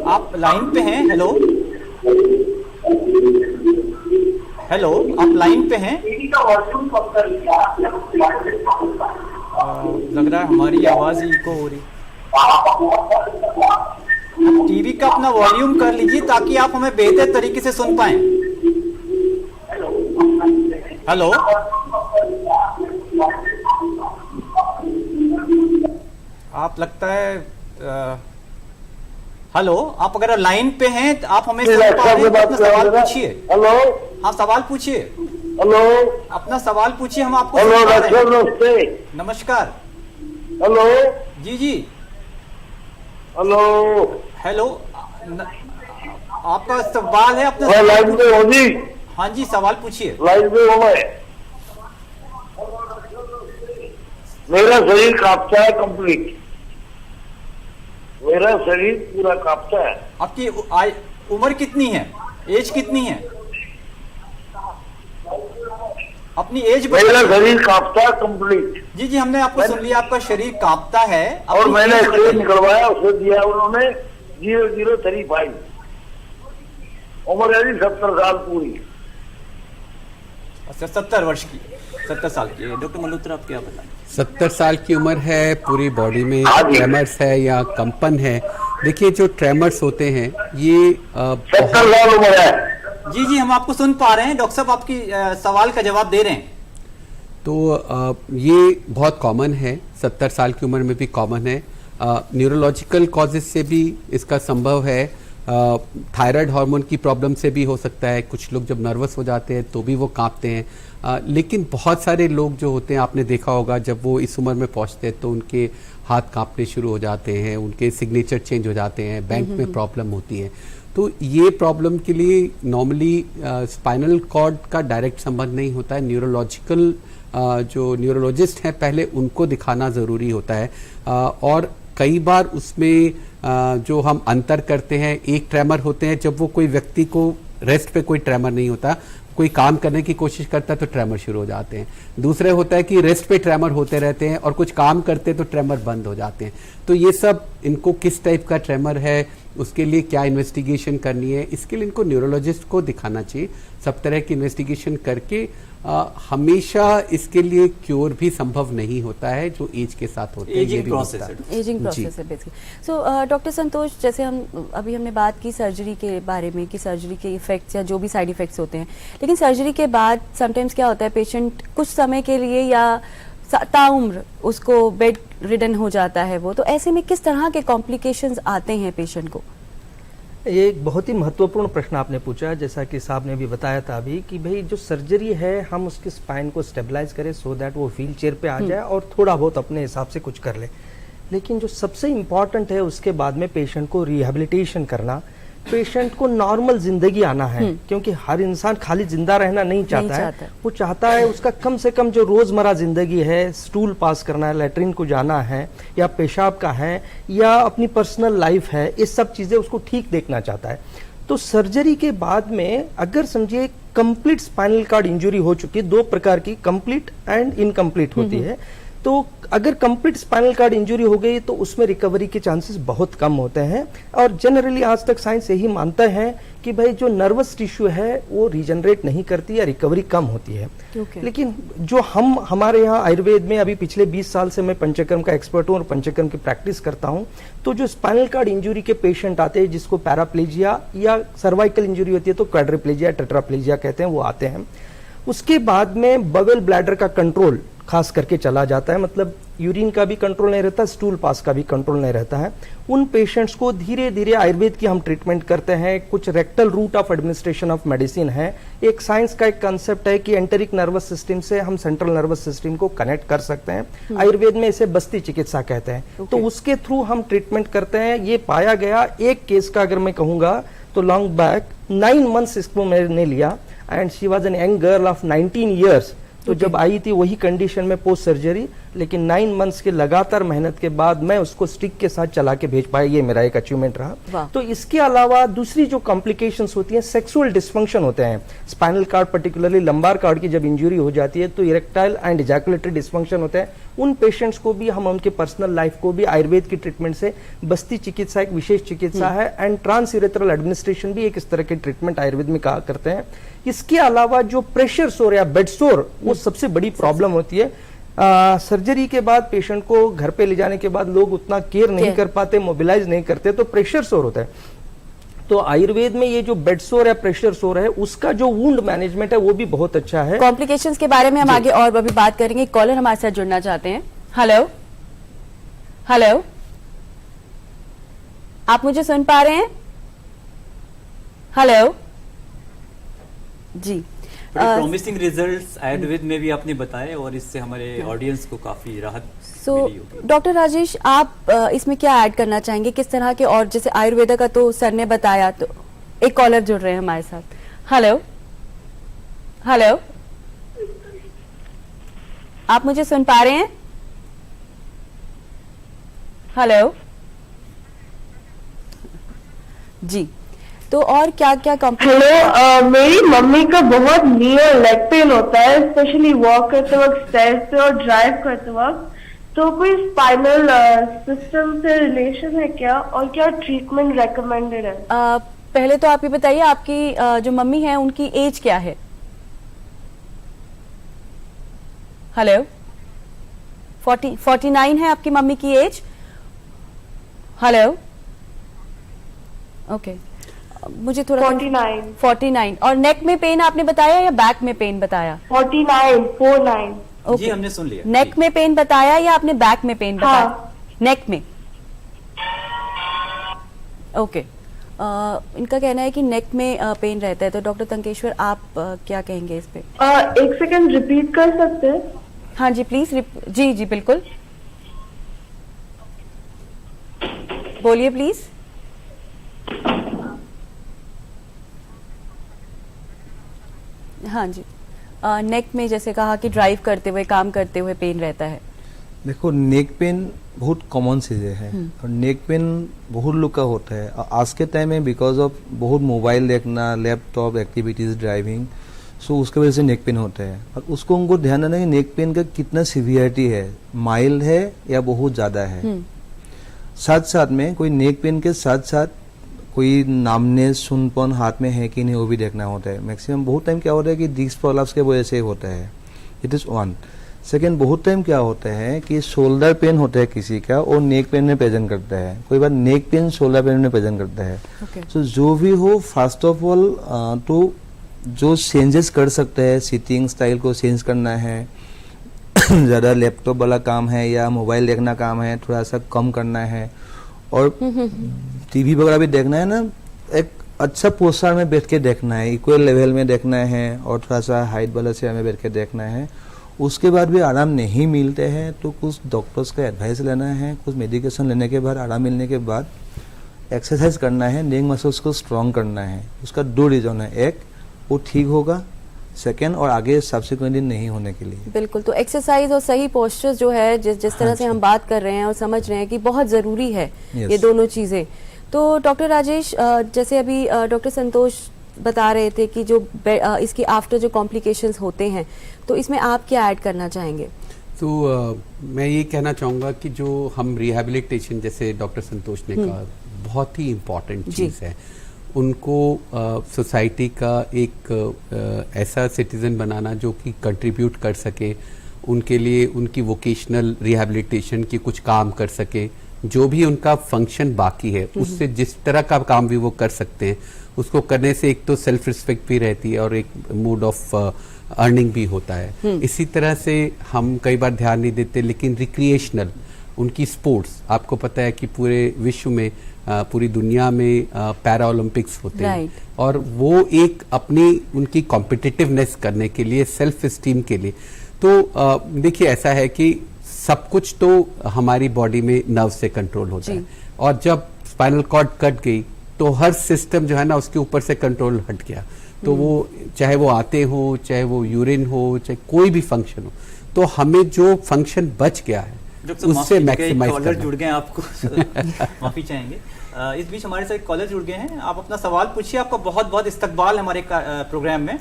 आप लाइन पे हैं? हेलो हेलो, आप लाइन पे हैं? टीवी का वॉल्यूम कम कर लीजिए। लग रहा है हमारी आवाज ही इको हो रही। टीवी का अपना वॉल्यूम कर लीजिए ताकि आप हमें बेहतर तरीके से सुन पाएं। हेलो, आप लगता है हेलो, आप अगर लाइन पे हैं तो आप हमें सुन पा रहे हैं तो अपना सवाल पूछिए। हेलो, आप सवाल पूछिए। हेलो, अपना सवाल पूछिए, हम आपको हेलो सुन पा रहे हैं। नमस्ते। नमस्कार। हेलो जी जी। हेलो, हेलो, आपका सवाल है? अपना लाइन पे हो जी? हाँ जी, सवाल पूछिए। लाइन पे हो मैं। मेरा शरीर कांपता है कंप्लीट, मेरा शरीर पूरा कांपता है। आपकी उम्र कितनी है? एज कितनी है? अपनी एज मेरा शरीर कांपता है कंप्लीट। जी जी, हमने आपको सुन लिया, आपका शरीर कांपता है। और मैंने एक्सरे निकलवाया, उसे दिया उन्होंने 0035। उम्र है जी 70 साल पूरी। अच्छा, 70 वर्ष की, 70 साल की। डॉक्टर मल्होत्रा, आप क्या बताएं? 70 साल की उम्र है, पूरी बॉडी में ट्रेमर्स है या कंपन है, देखिए, जो ट्रेमर्स होते हैं ये 70 साल उम्र है। जी जी, हम आपको सुन पा रहे हैं। डॉक्टर साहब आपकी सवाल का जवाब दे रहे हैं। तो ये बहुत कॉमन है, 70 साल की उम्र में भी कॉमन है। न्यूरोलॉजिकल कॉजेज से भी इसका संभव है। थायराइड हार्मोन की प्रॉब्लम से भी हो सकता है। कुछ लोग जब नर्वस हो जाते हैं तो भी वो कांपते हैं। लेकिन बहुत सारे लोग जो होते हैं, आपने देखा होगा, जब वो इस उम्र में पहुंचते हैं तो उनके हाथ कांपने शुरू हो जाते हैं, उनके सिग्नेचर चेंज हो जाते हैं, बैंक में प्रॉब्लम होती है। तो ये प्रॉब्लम के लिए नॉर्मली स्पाइनल कॉर्ड का डायरेक्ट संबंध नहीं होता है। न्यूरोलॉजिकल जो न्यूरोलॉजिस्ट हैं पहले उनको दिखाना ज़रूरी होता है। और कई बार उसमें जो हम अंतर करते हैं, एक ट्रेमर होते हैं जब वो कोई व्यक्ति को रेस्ट पे कोई ट्रेमर नहीं होता, कोई काम करने की कोशिश करता है तो ट्रेमर शुरू हो जाते हैं। दूसरे होता है कि रेस्ट पे ट्रेमर होते रहते हैं और कुछ काम करते तो ट्रेमर बंद हो जाते हैं। तो ये सब इनको किस टाइप का ट्रेमर है, उसके लिए क्या इन्वेस्टिगेशन करनी है, इसके लिए इनको न्यूरोलॉजिस्ट को दिखाना चाहिए। सब तरह की इन्वेस्टिगेशन करके हमेशा इसके लिए क्योर भी संभव नहीं होता है, जो एज के साथ होते हैं। एजिंग प्रोसेस है। एजिंग प्रोसेस है बेसिकली। सो डॉक्टर संतोष, जैसे हमने बात की सर्जरी के बारे में कि सर्जरी के इफेक्ट्स या जो भी साइड इफेक्ट्स होते हैं, लेकिन सर्जरी के बाद समटाइम्स क्या होता है, पेशेंट कुछ समय के लिए या ताउम्र उसको बेड रिडन हो जाता है वो, तो ऐसे में किस तरह के कॉम्प्लिकेशंस आते हैं पेशेंट को? ये एक बहुत ही महत्वपूर्ण प्रश्न आपने पूछा। जैसा कि साहब ने भी बताया था अभी कि भाई जो सर्जरी है हम उसके स्पाइन को स्टेबलाइज करें सो दैट वो व्हील चेयर पे आ जाए और थोड़ा बहुत अपने हिसाब से कुछ कर ले। लेकिन जो सबसे इम्पॉर्टेंट है उसके बाद में पेशेंट को रिहेबिलिटेशन करना, पेशेंट को नॉर्मल जिंदगी आना है। क्योंकि हर इंसान खाली जिंदा रहना नहीं चाहता है, वो चाहता है उसका कम से कम जो रोजमर्रा जिंदगी है, स्टूल पास करना है, लेटरिन को जाना है या पेशाब का है या अपनी पर्सनल लाइफ है, ये सब चीजें उसको ठीक देखना चाहता है। तो सर्जरी के बाद में अगर समझिए कंप्लीट स्पाइनल कार्ड इंजरी हो चुकी है, दो प्रकार की, कंप्लीट एंड इनकम्प्लीट होती है। तो अगर कंप्लीट स्पाइनल कार्ड इंजरी हो गई तो उसमें रिकवरी के चांसेस बहुत कम होते हैं। और जनरली आज तक साइंस यही मानता है कि भाई जो नर्वस टिश्यू है वो रीजनरेट नहीं करती या रिकवरी कम होती है। लेकिन जो हमारे यहाँ आयुर्वेद में अभी पिछले 20 साल से मैं पंचकर्म का एक्सपर्ट हूँ और पंचकर्म की प्रैक्टिस करता हूँ, तो जो स्पाइनल कार्ड इंजरी के पेशेंट आते हैं जिसको पैराप्लेजिया या सर्वाइकल इंजरी होती है तो क्वाड्रिप्लेजिया, टेट्राप्लेजिया कहते हैं, वो आते हैं। उसके बाद में बगल ब्लैडर का कंट्रोल खास करके चला जाता है, मतलब यूरिन का भी कंट्रोल नहीं रहता, स्टूल पास का भी कंट्रोल नहीं रहता है। उन पेशेंट्स को धीरे धीरे आयुर्वेद की हम ट्रीटमेंट करते हैं। कुछ rectal route of administration of medicine है। एक साइंस का एक कंसेप्ट है कि एंटेरिक नर्वस सिस्टम से हम सेंट्रल नर्वस सिस्टम को कनेक्ट कर सकते हैं। आयुर्वेद में इसे बस्ती चिकित्सा कहते हैं। तो उसके थ्रू हम ट्रीटमेंट करते हैं। ये पाया गया, एक केस का अगर मैं कहूंगा तो लॉन्ग बैक 9 मंथ्स इसको मैंने लिया and she was an young girl of 19 years. तो जब आई थी वही कंडीशन में पोस्ट सर्जरी, लेकिन 9 मंथ्स के लगातार मेहनत के बाद मैं उसको स्टिक के साथ चला के भेज पाया। ये मेरा एक अचीवमेंट रहा। तो इसके अलावा दूसरी जो कॉम्प्लिकेशंस होती हैं, सेक्सुअल डिस्फंक्शन होते हैं। Spinal cord particularly lumbar card की जब इंजरी हो जाती है तो इरेक्टाइल एंड इजैकुलेटरी डिस्फंक्शन होते हैं। उन पेशेंट्स को भी हम उनके पर्सनल लाइफ को भी आयुर्वेद की ट्रीटमेंट से, बस्ती चिकित्सा एक विशेष चिकित्सा है एंड ट्रांसयूरेथ्रल एडमिनिस्ट्रेशन भी एक इस तरह के ट्रीटमेंट आयुर्वेद में कहा करते हैं। इसके अलावा जो प्रेशर सोर या बेड सोर, वो सबसे बड़ी प्रॉब्लम होती है। सर्जरी के बाद पेशेंट को घर पे ले जाने के बाद लोग उतना केयर नहीं कर पाते, मोबिलाइज नहीं करते, तो प्रेशर सोर होता है। तो आयुर्वेद में ये जो बेड सोर या प्रेशर सोर है उसका जो वुंड मैनेजमेंट है वो भी बहुत अच्छा है। कॉम्प्लिकेशंस के बारे में हम आगे और अभी बात करेंगे। कॉलर हमारे साथ जुड़ना चाहते हैं। हेलो हेलो, आप मुझे सुन पा रहे हैं? हेलो जी। प्रॉमिसिंग रिजल्ट्स आयुर्वेद में भी आपने बताए और इससे हमारे ऑडियंस को काफी राहत मिली होगी। डॉक्टर राजेश, आप इसमें क्या ऐड करना चाहेंगे, किस तरह के? और जैसे आयुर्वेदा का तो सर ने बताया, तो एक कॉलर जुड़ रहे हैं हमारे साथ। हेलो हेलो, आप मुझे सुन पा रहे हैं? हेलो जी। तो और क्या क्या हेलो, मेरी मम्मी का बहुत नियर लेग पेन होता है, स्पेशली वॉक करते वक्त, स्टेयर्स पे और ड्राइव करते वक्त। तो कोई स्पाइनल सिस्टम से रिलेशन है क्या और क्या ट्रीटमेंट रेकमेंडेड है? पहले तो आप ये बताइए, आपकी जो मम्मी है उनकी एज क्या है? हेलो, 49 है आपकी मम्मी की एज? हेलो ओके, मुझे थोड़ा 49 49। और नेक में पेन आपने बताया या बैक में पेन बताया? 49 ओके, जी हमने सुन लिया। नेक में पेन बताया या आपने बैक में पेन बताया? हाँ। नेक में। ओके, इनका कहना है कि नेक में पेन रहता है, तो डॉक्टर तंकेश्वर आप क्या कहेंगे इस पे? एक सेकंड रिपीट कर सकते हैं? हाँ जी प्लीज, जी जी बिल्कुल, बोलिए प्लीज। हाँ जी, नेक में जैसे कहा कि ड्राइव करते हुए, काम करते हुए पेन रहता है। देखो, नेक पेन बहुत कॉमन चीज़ें है और नेक पेन बहुत लोग का होता है। और आज के टाइम में बिकॉज ऑफ बहुत मोबाइल देखना, लैपटॉप एक्टिविटीज, ड्राइविंग, सो उसके वजह से नेक पेन होता है। और उसको उनको ध्यान देना है कि नेक पेन का कितना सीवियरिटी है, माइल्ड है या बहुत ज़्यादा है। साथ साथ में कोई नेक पेन के साथ साथ कोई नामनेस, सुनपन हाथ में है कि नहीं वो भी देखना होता है। मैक्सिमम बहुत टाइम क्या होता है कि डिस्क प्रोलैप्स के वजह से होता है, इट इज़ वन। सेकेंड, बहुत टाइम क्या होता है कि शोल्डर पेन होता है किसी का और नेक पेन में प्रेजेंट करता है, कोई बार नेक पेन शोल्डर पेन में प्रेजेंट करता है। सो जो भी हो, फर्स्ट ऑफ ऑल तो जो चेंजेस कर सकते हैं, सिटिंग स्टाइल को चेंज करना है, ज़्यादा लैपटॉप वाला काम है या मोबाइल देखना काम है, थोड़ा सा कम करना है। और टीवी वगैरह भी देखना है ना, एक अच्छा पोस्टर में बैठ के देखना है, इक्वल लेवल में देखना है और थोड़ा सा हाइट वाला से हमें बैठ के देखना है। उसके बाद भी आराम नहीं मिलते हैं तो कुछ डॉक्टर्स का एडवाइस लेना है, कुछ मेडिकेशन लेने के बाद, आराम मिलने के बाद एक्सरसाइज करना है, नेक मसल्स को स्ट्रॉन्ग करना है। उसका दो रीजन है, एक वो ठीक होगा, सेकेंड और आगे सब्सिक्वेंटली नहीं होने के लिए। बिल्कुल, तो एक्सरसाइज और सही पोस्चर जो है, जिस तरह से हम बात कर रहे हैं और समझ रहे हैं कि बहुत जरूरी है ये दोनों चीजें। तो डॉक्टर राजेश, जैसे अभी डॉक्टर संतोष बता रहे थे कि जो इसकी आफ्टर जो कॉम्प्लिकेशंस होते हैं, तो इसमें आप क्या ऐड करना चाहेंगे? तो मैं ये कहना चाहूँगा कि जो हम रिहैबिलिटेशन, जैसे डॉक्टर संतोष ने कहा, बहुत ही इम्पॉर्टेंट चीज़ है। उनको सोसाइटी का एक ऐसा सिटीजन बनाना जो कि कंट्रीब्यूट कर सके, उनके लिए उनकी वोकेशनल रिहैबिलिटेशन की कुछ काम कर सके, जो भी उनका फंक्शन बाकी है उससे जिस तरह का काम भी वो कर सकते हैं, उसको करने से एक तो सेल्फ रिस्पेक्ट भी रहती है और एक मूड ऑफ अर्निंग भी होता है। इसी तरह से हम कई बार ध्यान नहीं देते, लेकिन रिक्रिएशनल उनकी स्पोर्ट्स, आपको पता है कि पूरे विश्व में, पूरी दुनिया में पैरा ओलंपिक्स होते हैं और वो एक अपनी उनकी कॉम्पिटिटिवनेस करने के लिए, सेल्फ एस्टीम के लिए। तो देखिए, ऐसा है कि सब कुछ तो हमारी बॉडी में नर्व से कंट्रोल होता है और जब स्पाइनल कॉर्ड कट गई तो हर सिस्टम जो है ना उसके ऊपर से कंट्रोल हट गया। तो वो चाहे वो आते हो, चाहे वो यूरिन हो, चाहे कोई भी फंक्शन हो, तो हमें जो फंक्शन बच गया है उससे मैक्सिमाइज करना। जुड़ गए आपको माफी चाहेंगे। इस बीच हमारे साथ कॉलर जुड़ गए हैं, आप अपना सवाल पूछिए। आपका बहुत बहुत इस्तकबाल हमारे प्रोग्राम में।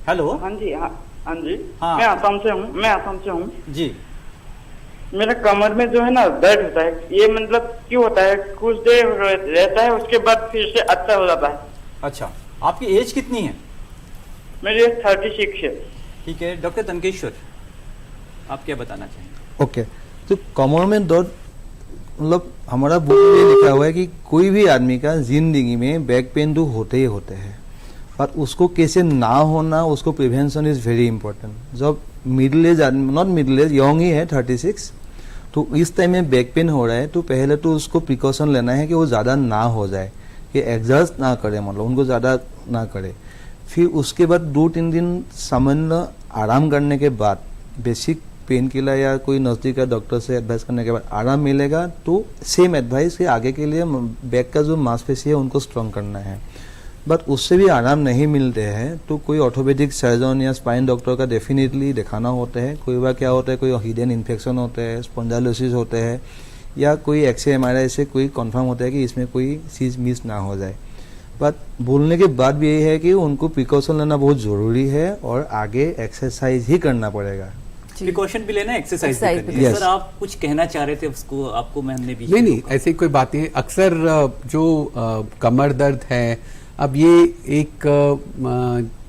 हेलो। हाँ जी, हाँ जी, हाँ। मैं आसाम से हूँ जी। मेरा कमर में जो है ना दर्द होता है, ये मतलब क्यों होता है? कुछ देर रहता है, उसके बाद फिर से अच्छा हो जाता है। अच्छा, आपकी एज कितनी है? मेरी एज 36 है। ठीक है, डॉक्टर तंकेश्वर आप क्या बताना चाहेंगे? ओके, तो कमर में दर्द, मतलब हमारा बुक में लिखा हुआ है कि कोई भी आदमी का जिंदगी में बैक पेन तो होते ही होते हैं, और उसको कैसे ना होना, उसको प्रिवेंशन इज वेरी इंपॉर्टेंट। जब मिडिल एज आदमी, नॉट मिडिल एज, यंग ही है 36, तो इस टाइम में बैक पेन हो रहा है, तो पहले तो उसको प्रिकॉशन लेना है कि वो ज़्यादा ना हो जाए, कि एग्जर्ट ना करे, मतलब उनको ज़्यादा ना करे। फिर उसके बाद 2-3 दिन सामान्य आराम करने के बाद, बेसिक पेन किलर या कोई नज़दीक का डॉक्टर से एडवाइस करने के बाद आराम मिलेगा, तो सेम एडवाइस के आगे के लिए बैक का जो मांसपेशी है उनको स्ट्रॉन्ग करना है। बट उससे भी आराम नहीं मिलते हैं तो कोई ऑर्थोपेडिक सर्जन या स्पाइन डॉक्टर का डेफिनेटली दिखाना होता है। कोई बार क्या होता है, कोई हिडन इन्फेक्शन होता है, स्पॉन्जाइलोसिस होते हैं, या कोई एक्सरे MRI से कोई कंफर्म होता है कि इसमें कोई चीज़ मिस ना हो जाए। बट बोलने के बाद भी यही है कि उनको प्रिकॉशन लेना बहुत ज़रूरी है और आगे एक्सरसाइज ही करना पड़ेगा। प्रिकॉशन भी लेना, एक्सरसाइज भी करनी है। सर, आप कुछ कहना चाह रहे थे, उसको आपको मैंने भी नहीं, ऐसी कोई बात नहीं। अक्सर जो कमर दर्द है, अब ये एक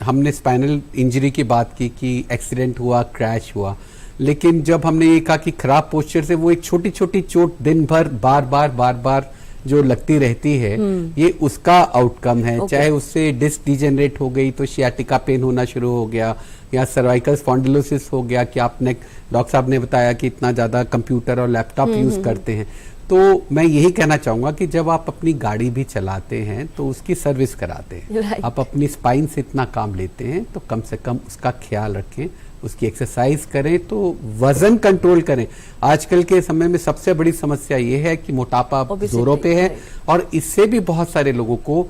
हमने स्पाइनल इंजरी की बात की कि एक्सीडेंट हुआ, क्रैश हुआ, लेकिन जब हमने ये कहा कि खराब पोस्चर से वो एक छोटी छोटी चोट दिन भर बार बार जो लगती रहती है ये उसका आउटकम है। चाहे उससे डिस्क डिजेनरेट हो गई तो शियाटिका पेन होना शुरू हो गया, या सर्वाइकल स्पॉन्डिलोसिस हो गया कि आपने डॉक्टर साहब ने बताया कि इतना ज्यादा कंप्यूटर और लैपटॉप यूज करते हैं। तो मैं यही कहना चाहूंगा कि जब आप अपनी गाड़ी भी चलाते हैं तो उसकी सर्विस कराते हैं, आप अपनी स्पाइन से इतना काम लेते हैं तो कम से कम उसका ख्याल रखें, उसकी एक्सरसाइज करें, तो वजन कंट्रोल करें। आजकल के समय में सबसे बड़ी समस्या ये है कि मोटापा जोरों पे है और इससे भी बहुत सारे लोगों को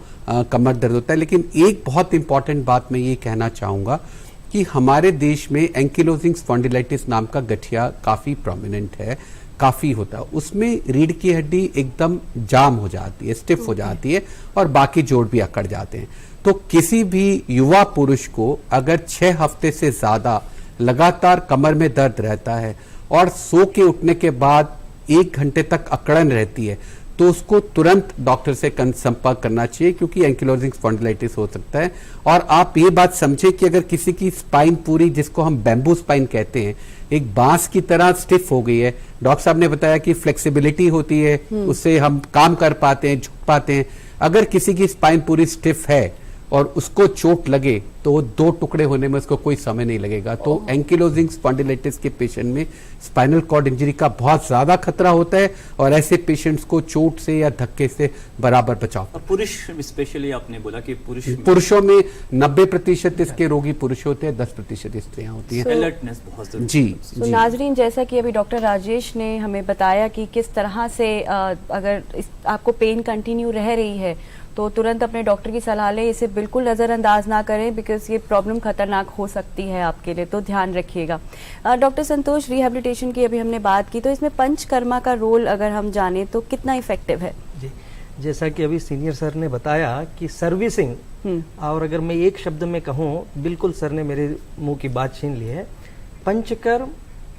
कमर दर्द होता है। लेकिन एक बहुत इंपॉर्टेंट बात मैं ये कहना चाहूंगा कि हमारे देश में एंकिलोजिंग स्पॉन्डिलाइटिस नाम का गठिया काफी प्रोमिनेंट है, काफी होता है। उसमें रीढ़ की हड्डी एकदम जाम हो जाती है, स्टिफ हो जाती है और बाकी जोड़ भी अकड़ जाते हैं। तो किसी भी युवा पुरुष को अगर 6 हफ्ते से ज्यादा लगातार कमर में दर्द रहता है और सो के उठने के बाद 1 घंटे तक अकड़न रहती है तो उसको तुरंत डॉक्टर से संपर्क करना चाहिए, क्योंकि एंकिलोजिंग स्पॉन्डिलाइटिस हो सकता है। और आप ये बात समझे कि अगर किसी की स्पाइन पूरी, जिसको हम बैम्बू स्पाइन कहते हैं, एक बांस की तरह स्टिफ हो गई है, डॉक्टर साहब ने बताया कि फ्लेक्सिबिलिटी होती है, उससे हम काम कर पाते हैं, झुक पाते हैं। अगर किसी की स्पाइन पूरी स्टिफ है और उसको चोट लगे तो वो 2 टुकड़े होने में उसको कोई समय नहीं लगेगा। तो एंकिलोजिंग स्पॉन्डिलाइटिस के पेशेंट में स्पाइनल कॉर्ड इंजरी का बहुत ज्यादा खतरा होता है और ऐसे पेशेंट्स को चोट से या धक्के से बराबर बचाओ। और पुरुष स्पेशली आपने बोला कि पुरुषों में 90% इसके रोगी पुरुष होते हैं, 10% स्त्रियां होती हैं। अलर्टनेस बहुत जरूरी जी। तो नाजरीन, जैसा कि अभी डॉक्टर राजेश ने हमें बताया कि किस तरह से अगर आपको पेन कंटिन्यू रह रही है तो तुरंत अपने डॉक्टर की सलाह लें, इसे बिल्कुल नज़रअंदाज ना करें, बिकॉज ये प्रॉब्लम खतरनाक हो सकती है आपके लिए, तो ध्यान रखिएगा। डॉक्टर संतोष, रिहैबिलिटेशन की अभी हमने बात की, तो इसमें पंचकर्मा का रोल अगर हम जाने तो कितना इफेक्टिव है? जी, जैसा कि अभी सीनियर सर ने बताया कि सर्विसिंग, और अगर मैं एक शब्द में कहूँ, बिल्कुल सर ने मेरे मुंह की बात छीन ली है। Panchakarma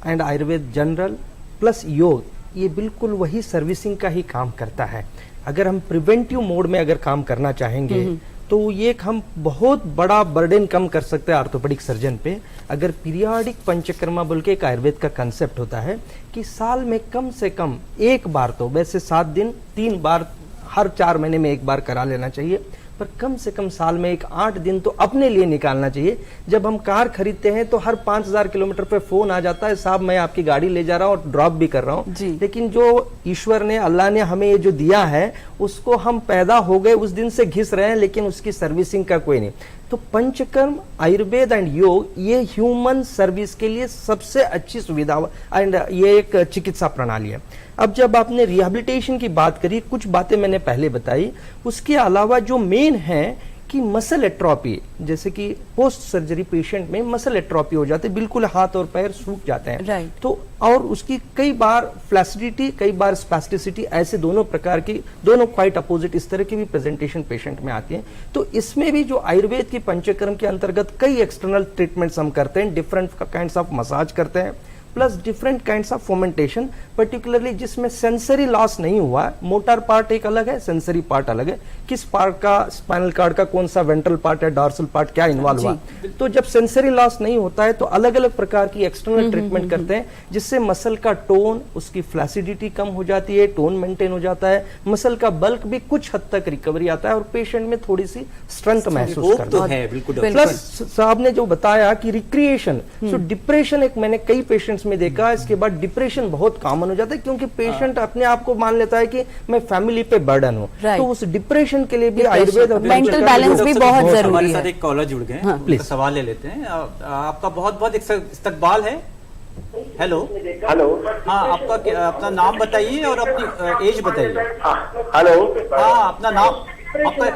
and Ayurveda general plus योग, ये बिल्कुल वही सर्विसिंग का ही काम करता है। अगर हम प्रिवेंटिव मोड में अगर काम करना चाहेंगे तो ये हम बहुत बड़ा बर्डन कम कर सकते हैं ऑर्थोपेडिक सर्जन पे। अगर पीरियाडिक पंचकर्मा बोल के एक आयुर्वेद का कंसेप्ट होता है कि साल में कम से कम 1 बार, तो वैसे 7 दिन 3 बार, हर 4 महीने में 1 बार करा लेना चाहिए, पर कम से कम साल में 8 दिन तो अपने लिए निकालना चाहिए। जब हम कार खरीदते हैं तो हर 5000 किलोमीटर पे फोन आ जाता है, साहब मैं आपकी गाड़ी ले जा रहा हूँ और ड्रॉप भी कर रहा हूँ। लेकिन जो ईश्वर ने, अल्लाह ने हमें ये जो दिया है उसको हम पैदा हो गए उस दिन से घिस रहे हैं, लेकिन उसकी सर्विसिंग का कोई नहीं। तो पंचकर्म, आयुर्वेद एंड योग, ये ह्यूमन सर्विस के लिए सबसे अच्छी सुविधा एंड ये एक चिकित्सा प्रणाली है। अब जब आपने रिहैबिलिटेशन की बात करी, कुछ बातें मैंने पहले बताई, उसके अलावा जो मेन है कि मसल एट्रोपी, जैसे कि पोस्ट सर्जरी पेशेंट में मसल एट्रोपी हो जाते, बिल्कुल हाथ और पैर सूख जाते हैं। तो और उसकी कई बार फ्लैसिडिटी, कई बार स्पैस्टिसिटी, ऐसे दोनों प्रकार की, दोनों क्वाइट अपोजिट इस तरह की भी प्रेजेंटेशन पेशेंट में आती है। तो इसमें भी जो आयुर्वेद की पंचकर्म के अंतर्गत कई एक्सटर्नल ट्रीटमेंट्स हम करते हैं, डिफरेंट काइंड्स ऑफ मसाज करते हैं, plus different kinds of fomentation, particularly जिसमें सेंसरी लॉस नहीं हुआ है। मोटर पार्ट एक अलग है, सेंसरी पार्ट अलग है, किस पार्ट का, स्पाइनल कार्ड का कौन सा वेंट्रल पार्ट है, डॉर्सल पार्ट क्या इन्वॉल्व हुआ। तो जब सेंसरी लॉस नहीं होता है तो अलग अलग प्रकार की एक्सटर्नल ट्रीटमेंट करते हैं, जिससे मसल का टोन, उसकी फ्लैसिडिटी कम हो जाती है, टोन मेंटेन हो जाता है, मसल का बल्क भी कुछ हद तक रिकवरी आता है और पेशेंट में थोड़ी सी स्ट्रेंथ महसूस करता है। प्लस साहब ने जो बताया कि रिक्रिएशन, सो डिप्रेशन, एक मैंने कई पेशेंट्स में देखा, इसके बाद डिप्रेशन बहुत कॉमन हो जाता है, क्योंकि पेशेंट अपने आप को मान लेता है कि मैं फैमिली पे बर्डन हूँ। तो उस डिप्रेशन के लिए भी आयुर्वेद और मेंटल बैलेंस भी बहुत जरूरी है। हमारे साथ एक कॉलर जुड़ गए हैं, प्लीज सवाल ले लेते हैं। आपका बहुत बहुत इस्तकबाल है। हेलो हेलो, हाँ, आपका अपना नाम बताइए और अपनी एज बताइए। हेलो, हाँ, अपना नाम,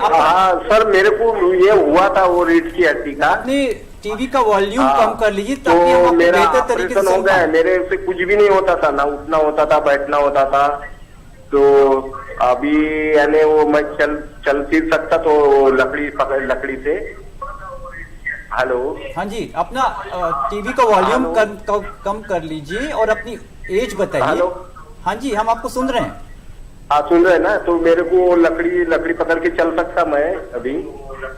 हाँ सर, मेरे को ये हुआ था वो रीढ़ की हड्डी का। अपनी टीवी का वॉल्यूम कम कर लीजिए तो ताकि हम मेरा बेहतर तरीके से हो गया, मेरे से कुछ भी नहीं होता था, ना उठना होता था, बैठना होता था। तो अभी यानी वो मैं चल फिर सकता, तो लकड़ी से। हेलो, हाँ जी, अपना टीवी का वॉल्यूम कम कर लीजिए और अपनी एज बताइए। हाँ जी, हम आपको सुन रहे हैं। हाँ, सुन रहे हैं ना। तो मेरे को लकड़ी पकड़ के चल सकता मैं अभी,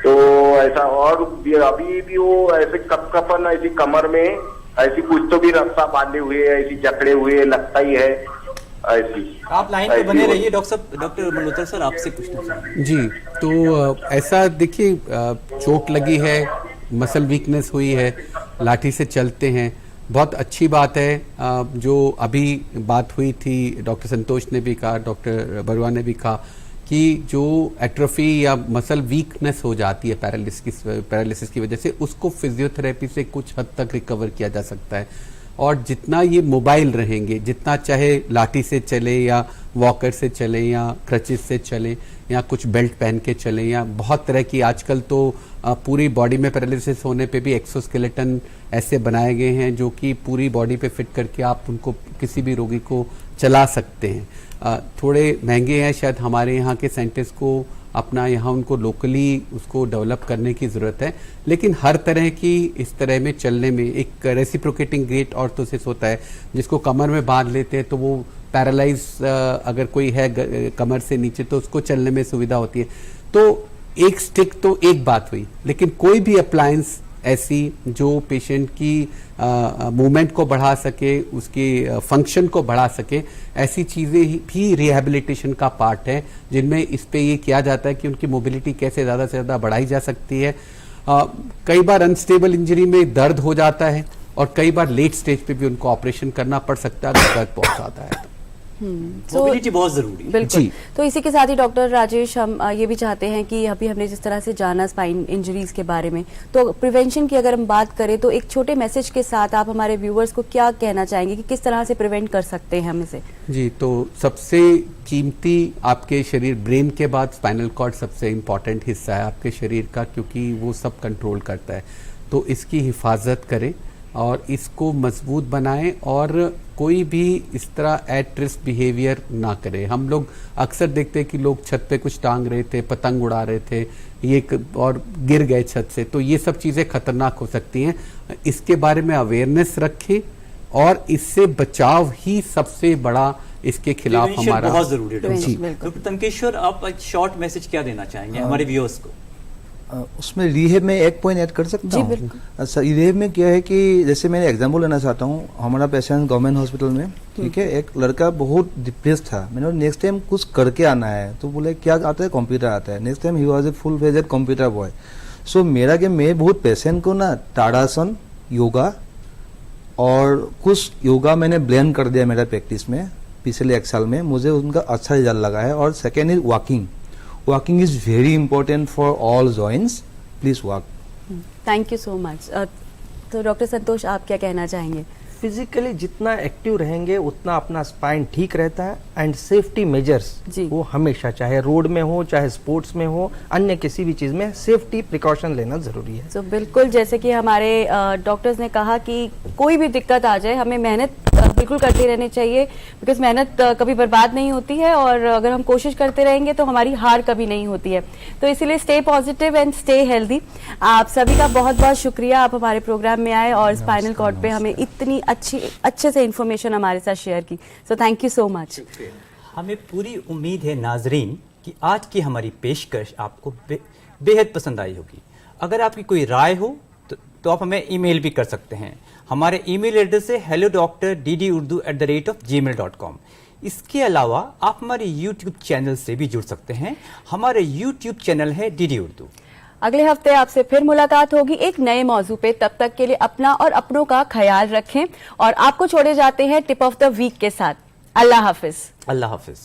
तो ऐसा। और अभी भी वो ऐसे कपकपन, ऐसी कमर में ऐसी कुछ तो भी रस्सा बांधे हुए, ऐसी जकड़े हुए लगता ही है। आई सी। आप लाइन पे बने रहिए डॉक्टर साहब। डॉक्टर मल्होत्रा सर आपसे पूछना चाहेंगे। जी, तो ऐसा देखिए, चोट लगी है, मसल वीकनेस हुई है, लाठी से चलते हैं, बहुत अच्छी बात है। जो अभी बात हुई थी, डॉक्टर संतोष ने भी कहा, डॉक्टर बरुआ ने भी कहा कि जो एट्रोफी या मसल वीकनेस हो जाती है पैरालिसिस की वजह से, उसको फिजियोथेरेपी से कुछ हद तक रिकवर किया जा सकता है। और जितना ये मोबाइल रहेंगे, जितना चाहे लाठी से चले या वॉकर से चले या क्रचिस से चले या कुछ बेल्ट पहन के चले, या बहुत तरह की आजकल तो पूरी बॉडी में पैरालिसिस होने पे भी एक्सोस्केलेटन ऐसे बनाए गए हैं जो कि पूरी बॉडी पे फिट करके आप उनको, किसी भी रोगी को चला सकते हैं। थोड़े महंगे हैं, शायद हमारे यहाँ के साइंटिस्ट को अपना यहाँ उनको लोकली उसको डेवलप करने की ज़रूरत है। लेकिन हर तरह की इस तरह में चलने में एक रेसिप्रोकेटिंग ग्रेट ऑर्थोसिस होता है जिसको कमर में बांध लेते हैं, तो वो पैरालाइज अगर कोई है कमर से नीचे तो उसको चलने में सुविधा होती है। तो एक स्टिक तो एक बात हुई, लेकिन कोई भी अप्लायंस ऐसी जो पेशेंट की मूवमेंट को बढ़ा सके, उसकी फंक्शन को बढ़ा सके, ऐसी चीज़ें भी रिहैबिलिटेशन का पार्ट है, जिनमें इस पे ये किया जाता है कि उनकी मोबिलिटी कैसे ज़्यादा से ज़्यादा बढ़ाई जा सकती है। कई बार अनस्टेबल इंजरी में दर्द हो जाता है और कई बार लेट स्टेज पे भी उनको ऑपरेशन करना पड़ सकता है अगर दर्द बहुत ज़्यादा है। मोबिलिटी बहुत जरूरी है। बिल्कुल। तो इसी के साथ ही डॉक्टर राजेश, हम ये भी चाहते हैं कि अभी हमने जिस तरह से जाना स्पाइन इंजरीज के बारे में, तो प्रिवेंशन की अगर हम बात करें तो एक छोटे मैसेज के साथ आप हमारे व्यूअर्स को क्या कहना चाहेंगे कि किस तरह से प्रिवेंट कर सकते हैं हम इसे? जी, तो सबसे कीमती आपके शरीर, ब्रेन के बाद स्पाइनल कॉर्ड सबसे इम्पॉर्टेंट हिस्सा है आपके शरीर का, क्योंकि वो सब कंट्रोल करता है। तो इसकी हिफाजत करें और इसको मजबूत बनाएं और कोई भी इस तरह एट रिस्क बिहेवियर ना करे। हम लोग अक्सर देखते हैं कि लोग छत पे कुछ टांग रहे थे, पतंग उड़ा रहे थे, और गिर गए छत से, तो ये सब चीज़ें खतरनाक हो सकती हैं। इसके बारे में अवेयरनेस रखें और इससे बचाव ही सबसे बड़ा इसके खिलाफ हमारा बहुत जरूरी है। डॉक्टर तनकेश्वर, आप एक शॉर्ट मैसेज क्या देना चाहेंगे हमारे व्यूअर्स को? उसमें रिहेब में एक पॉइंट ऐड कर सकता हूँ? अच्छा, रिहेब में क्या है कि जैसे मैं एग्जांपल लेना चाहता हूँ। हमारा पेशेंट गवर्नमेंट हॉस्पिटल में, ठीक है, एक लड़का बहुत डिप्रेस था। मैंने नेक्स्ट टाइम कुछ करके आना है, तो बोले क्या आता है? कंप्यूटर आता है। Next time he was a full fledged computer boy. So मेरा कि मैं बहुत पेशेंट को ना ताड़ासन, योगा और कुछ योगा मैंने ब्लेंड कर दिया मेरा प्रैक्टिस में पिछले एक साल में। मुझे उनका अच्छा रिजल्ट लगा है। और second is walking. Walking is very important for all joints. Please walk. Thank you so much. तो डॉक्टर संतोष, आप क्या कहना चाहेंगे? फिजिकली जितना एक्टिव रहेंगे उतना अपना स्पाइन ठीक रहता है। एंड सेफ्टी मेजर्स वो हमेशा, चाहे रोड में हो, चाहे स्पोर्ट्स में हो, अन्य किसी भी चीज में सेफ्टी प्रिकॉशन लेना जरूरी है। तो बिल्कुल, जैसे कि हमारे डॉक्टर्स ने कहा कि कोई भी दिक्कत आ जाए हमें मेहनत बिल्कुल करती रहनी चाहिए, बिकॉज मेहनत कभी बर्बाद नहीं होती है और अगर हम कोशिश करते रहेंगे तो हमारी हार कभी नहीं होती है। तो इसीलिए stay positive and stay healthy. आप सभी का बहुत बहुत शुक्रिया, आप हमारे प्रोग्राम में आए और स्पाइनल कॉर्ड पे हमें इतनी अच्छे से इंफॉर्मेशन हमारे साथ शेयर की। So thank you so much. हमें पूरी उम्मीद है नाजरीन कि आज की हमारी पेशकश आपको बेहद पसंद आई होगी। अगर आपकी कोई राय हो तो आप हमें ईमेल भी कर सकते हैं। हमारे ईमेल एड्रेस है hello.ddurdu@gmail.com। इसके अलावा आप हमारे YouTube चैनल से भी जुड़ सकते हैं। हमारे YouTube चैनल है डीडी उर्दू। अगले हफ्ते आपसे फिर मुलाकात होगी एक नए मौजू पे। तब तक के लिए अपना और अपनों का ख्याल रखें और आपको छोड़े जाते हैं टिप ऑफ द वीक के साथ। अल्लाह हाफिज। अल्लाह हाफिज।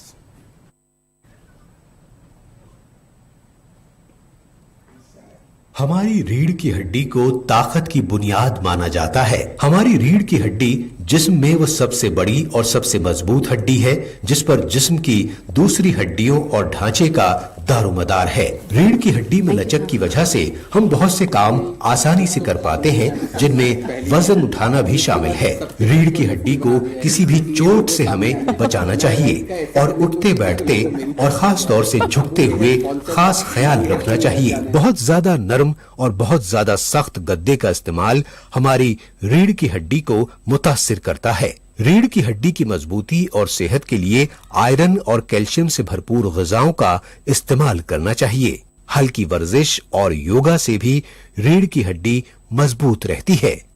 हमारी रीढ़ की हड्डी को ताकत की बुनियाद माना जाता है। हमारी रीढ़ की हड्डी जिस्म में वो सबसे बड़ी और सबसे मजबूत हड्डी है जिस पर जिस्म की दूसरी हड्डियों और ढांचे का दारोमदार है। रीढ़ की हड्डी में लचक की वजह से हम बहुत से काम आसानी से कर पाते हैं, जिनमें वजन उठाना भी शामिल है। रीढ़ की हड्डी को किसी भी चोट से हमें बचाना चाहिए और उठते बैठते और खास तौर से झुकते हुए खास ख्याल रखना चाहिए। बहुत ज्यादा नरम और बहुत ज्यादा सख्त गद्दे का इस्तेमाल हमारी रीढ़ की हड्डी को मुतासिर करता है। रीढ़ की हड्डी की मजबूती और सेहत के लिए आयरन और कैल्शियम से भरपूर ग़िज़ाओं का इस्तेमाल करना चाहिए। हल्की वर्जिश और योगा से भी रीढ़ की हड्डी मजबूत रहती है।